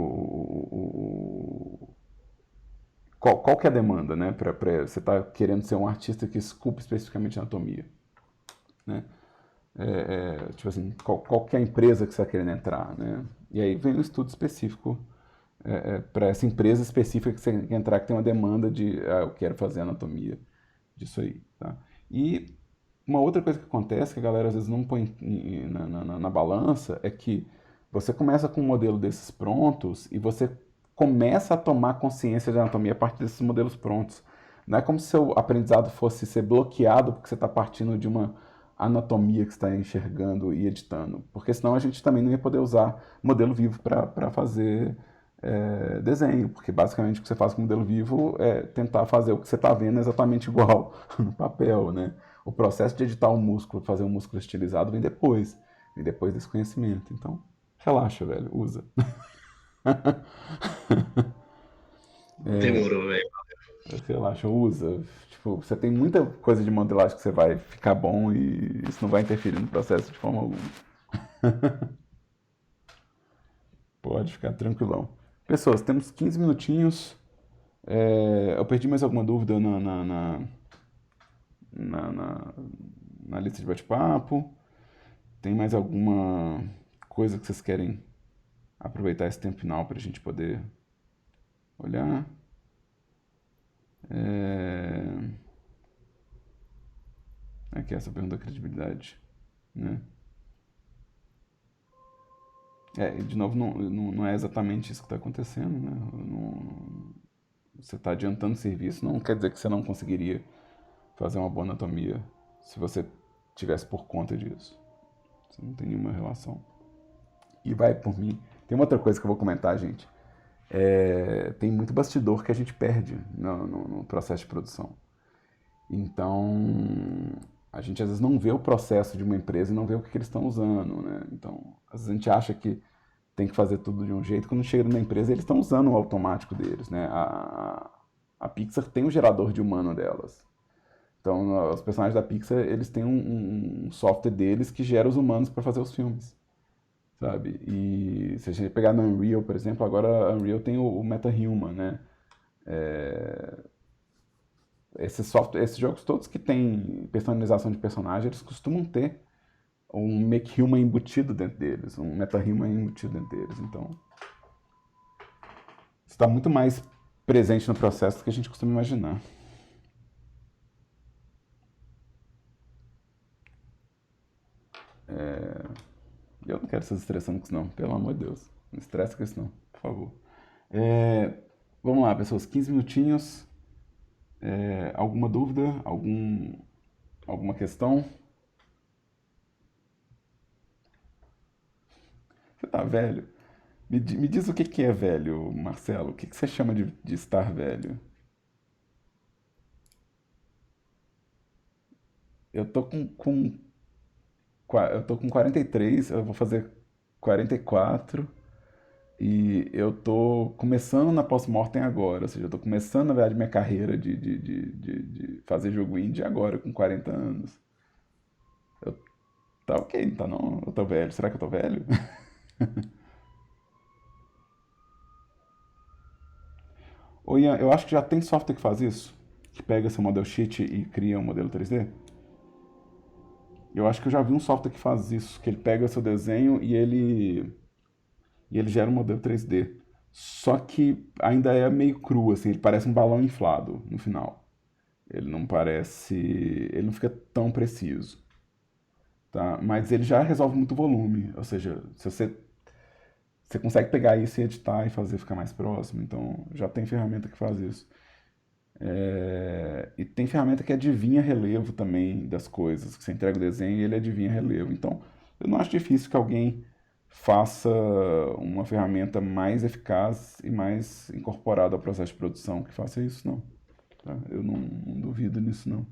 qual que é a demanda, né? Você tá querendo ser um artista que esculpe especificamente anatomia, né? Tipo assim, qual que é a empresa que você está querendo entrar, né? E aí vem um estudo específico para essa empresa específica que você quer entrar, que tem uma demanda de, eu quero fazer anatomia disso aí, tá? E uma outra coisa que acontece, que a galera às vezes não põe na balança, é que você começa com um modelo desses prontos e você começa a tomar consciência de anatomia a partir desses modelos prontos. Não é como se seu aprendizado fosse ser bloqueado porque você está partindo de uma anatomia que você está enxergando e editando. Porque senão a gente também não ia poder usar modelo vivo para fazer desenho, porque basicamente o que você faz com o modelo vivo é tentar fazer o que você está vendo exatamente igual no papel, né? O processo de editar o músculo, fazer um músculo estilizado, vem depois desse conhecimento. Então, relaxa, velho, usa. Demorou, velho. Relaxa, usa. Tipo, você tem muita coisa de modelagem que você vai ficar bom e isso não vai interferir no processo de forma alguma. Pode ficar tranquilão. Pessoas, temos 15 minutinhos. Eu perdi mais alguma dúvida na, na, na lista de bate-papo? Tem mais alguma coisa que vocês querem aproveitar esse tempo final para a gente poder olhar? Aqui essa pergunta da credibilidade, né? E de novo, não é exatamente isso que está acontecendo, né? Você está adiantando serviço, não quer dizer que você não conseguiria fazer uma boa anatomia se você tivesse por conta disso. Você não tem nenhuma relação. E vai por mim. Tem uma outra coisa que eu vou comentar, gente. Tem muito bastidor que a gente perde no processo de produção. Então, a gente às vezes não vê o processo de uma empresa e não vê o que eles estão usando, né? Então, às vezes a gente acha que tem que fazer tudo de um jeito, quando chega na empresa eles estão usando o automático deles, né? A Pixar tem um gerador de humano delas. Então, os personagens da Pixar, eles têm um software deles que gera os humanos para fazer os filmes, sabe? E se a gente pegar no Unreal, por exemplo, agora a Unreal tem o MetaHuman, né? Esses jogos todos que têm personalização de personagem, eles costumam ter um Make Human embutido dentro deles, um MetaHuman embutido dentro deles. Então, está muito mais presente no processo do que a gente costuma imaginar. Eu não quero ser estressando com isso não, pelo amor de Deus. Não estressa com isso não, por favor. Vamos lá, pessoas, 15 minutinhos. Alguma dúvida? Alguma questão? Você tá velho? Me diz o que é velho, Marcelo. O que você chama de estar velho? Eu tô eu tô com 43, eu vou fazer 44 e eu tô começando na pós-mortem agora, ou seja, eu tô começando, na verdade, minha carreira de fazer jogo indie agora, com 40 anos. Tá ok, tá não? Eu tô velho. Será que eu tô velho? Ô Ian, eu acho que já tem software que faz isso, que pega seu model sheet e cria um modelo 3D. Eu acho que eu já vi um software que faz isso, que ele pega seu desenho e ele gera um modelo 3D. Só que ainda é meio cru, assim, ele parece um balão inflado no final. Ele não parece, ele não fica tão preciso, tá? Mas ele já resolve muito volume, ou seja, se você consegue pegar isso e editar e fazer ficar mais próximo, então já tem ferramenta que faz isso. E tem ferramenta que adivinha relevo também das coisas, que você entrega o desenho e ele adivinha relevo. Então, eu não acho difícil que alguém faça uma ferramenta mais eficaz e mais incorporada ao processo de produção que faça isso, não. Tá? Eu não duvido nisso, não.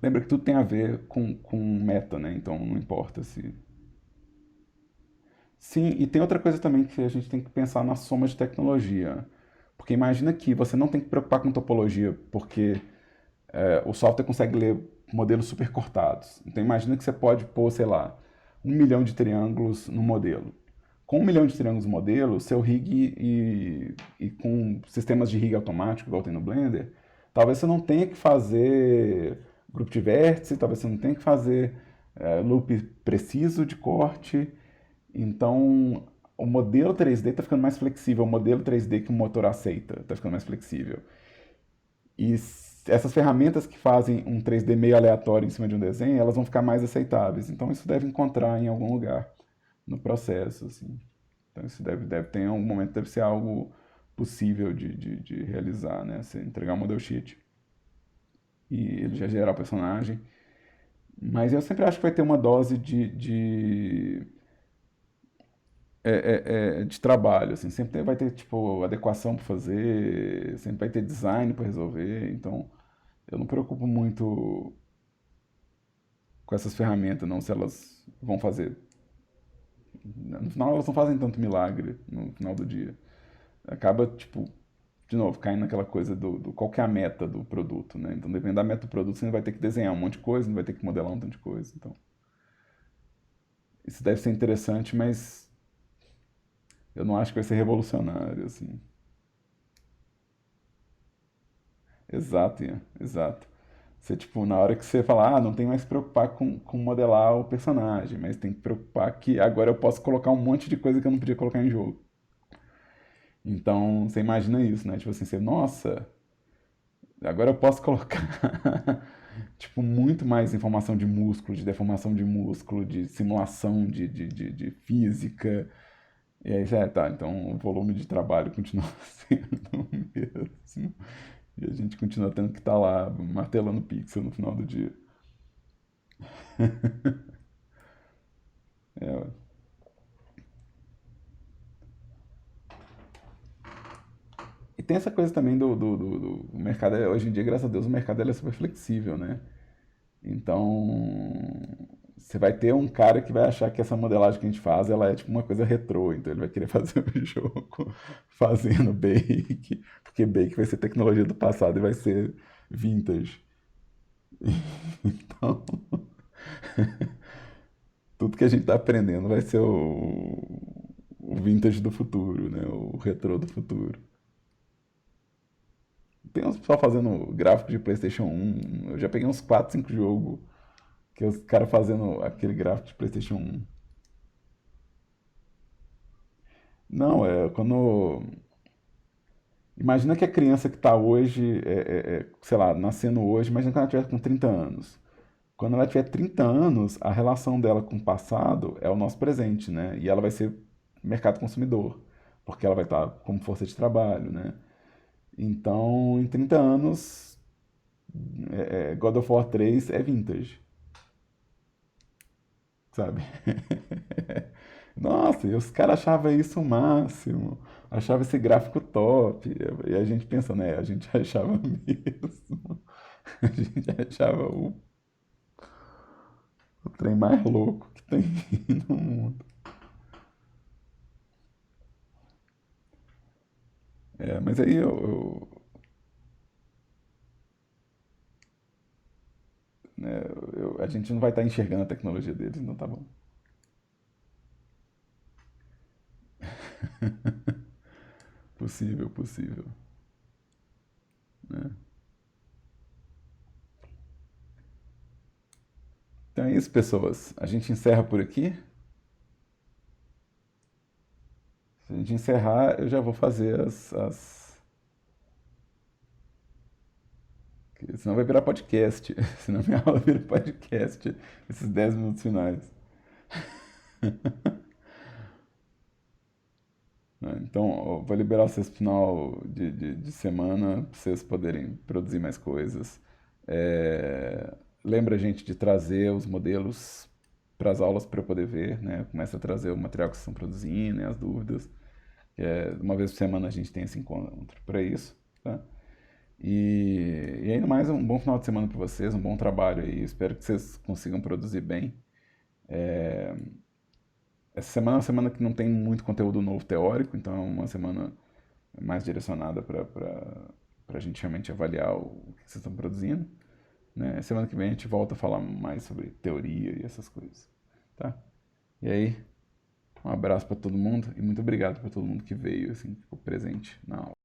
Lembra que tudo tem a ver com meta, né? Então não importa se. Sim, e tem outra coisa também que a gente tem que pensar na soma de tecnologia. Porque imagina que você não tem que preocupar com topologia, porque o software consegue ler modelos super cortados. Então imagina que você pode pôr, sei lá, 1 milhão de triângulos no modelo. Com 1 milhão de triângulos no modelo, seu rig e com sistemas de rig automático, igual tem no Blender, talvez você não tenha que fazer grupo de vértice, talvez você não tenha que fazer loop preciso de corte. Então, o modelo 3D está ficando mais flexível, o modelo 3D que o motor aceita está ficando mais flexível. E essas ferramentas que fazem um 3D meio aleatório em cima de um desenho, elas vão ficar mais aceitáveis. Então, isso deve encontrar em algum lugar no processo, assim. Então, isso deve ter, em algum momento, deve ser algo possível de realizar, né? Você entregar um model sheet e ele já gerar o personagem. Mas eu sempre acho que vai ter uma dose de trabalho, assim, sempre vai ter, tipo, adequação para fazer, sempre vai ter design para resolver, então eu não me preocupo muito com essas ferramentas, não, se elas vão fazer. No final elas não fazem tanto milagre no final do dia. Acaba, tipo, de novo, caindo naquela coisa do qual que é a meta do produto, né? Então, dependendo da meta do produto, você vai ter que desenhar um monte de coisa, não vai ter que modelar um tanto de coisa, então... Isso deve ser interessante, mas eu não acho que vai ser revolucionário, assim. Exato, Ian, exato. Você, tipo, na hora que você fala, não tem mais que se preocupar com modelar o personagem, mas tem que preocupar que agora eu posso colocar um monte de coisa que eu não podia colocar em jogo. Então, você imagina isso, né? Tipo assim, você, nossa, agora eu posso colocar, tipo, muito mais informação de músculo, de deformação de músculo, de simulação de física. E aí, tá, então o volume de trabalho continua sendo o mesmo. E a gente continua tendo que estar lá martelando pixel no final do dia. É, e tem essa coisa também do mercado. Hoje em dia, graças a Deus, o mercado ele é super flexível, né? Então, você vai ter um cara que vai achar que essa modelagem que a gente faz, ela é tipo uma coisa retrô. Então, ele vai querer fazer o jogo fazendo bake, porque bake vai ser tecnologia do passado e vai ser vintage. Então, tudo que a gente está aprendendo vai ser o vintage do futuro, né? O retrô do futuro. Tem uns pessoal fazendo gráfico de PlayStation 1. Eu já peguei uns 4, 5 jogos que os caras fazendo aquele gráfico de PlayStation 1. Não, é quando. Imagina que a criança que está hoje, sei lá, nascendo hoje, imagina que ela tiver com 30 anos. Quando ela tiver 30 anos, a relação dela com o passado é o nosso presente, né? E ela vai ser mercado consumidor, porque ela vai estar como força de trabalho, né? Então, em 30 anos, God of War 3 é vintage, sabe? Nossa, e os caras achavam isso o máximo, achavam esse gráfico top. E a gente pensa, né? A gente achava mesmo. A gente achava o trem mais louco que tem no mundo. Mas aí né, a gente não vai estar enxergando a tecnologia deles, então tá bom. Possível, possível. Né? Então é isso, pessoas. A gente encerra por aqui. Se a gente encerrar, eu já vou fazer Senão vai virar podcast. Senão minha aula vira podcast. Esses 10 minutos finais. Né? Então, eu vou liberar vocês no final de semana para vocês poderem produzir mais coisas. Lembra a gente de trazer os modelos para as aulas para eu poder ver, né? Começa a trazer o material que vocês estão produzindo, né? As dúvidas. Uma vez por semana a gente tem esse encontro para isso, tá? E ainda mais um bom final de semana para vocês, um bom trabalho aí. Espero que vocês consigam produzir bem. Essa semana é uma semana que não tem muito conteúdo novo teórico, então é uma semana mais direcionada para a gente realmente avaliar o que vocês estão produzindo. Né? Semana que vem a gente volta a falar mais sobre teoria e essas coisas. Tá? E aí, um abraço para todo mundo e muito obrigado para todo mundo que veio, assim, que ficou presente na aula.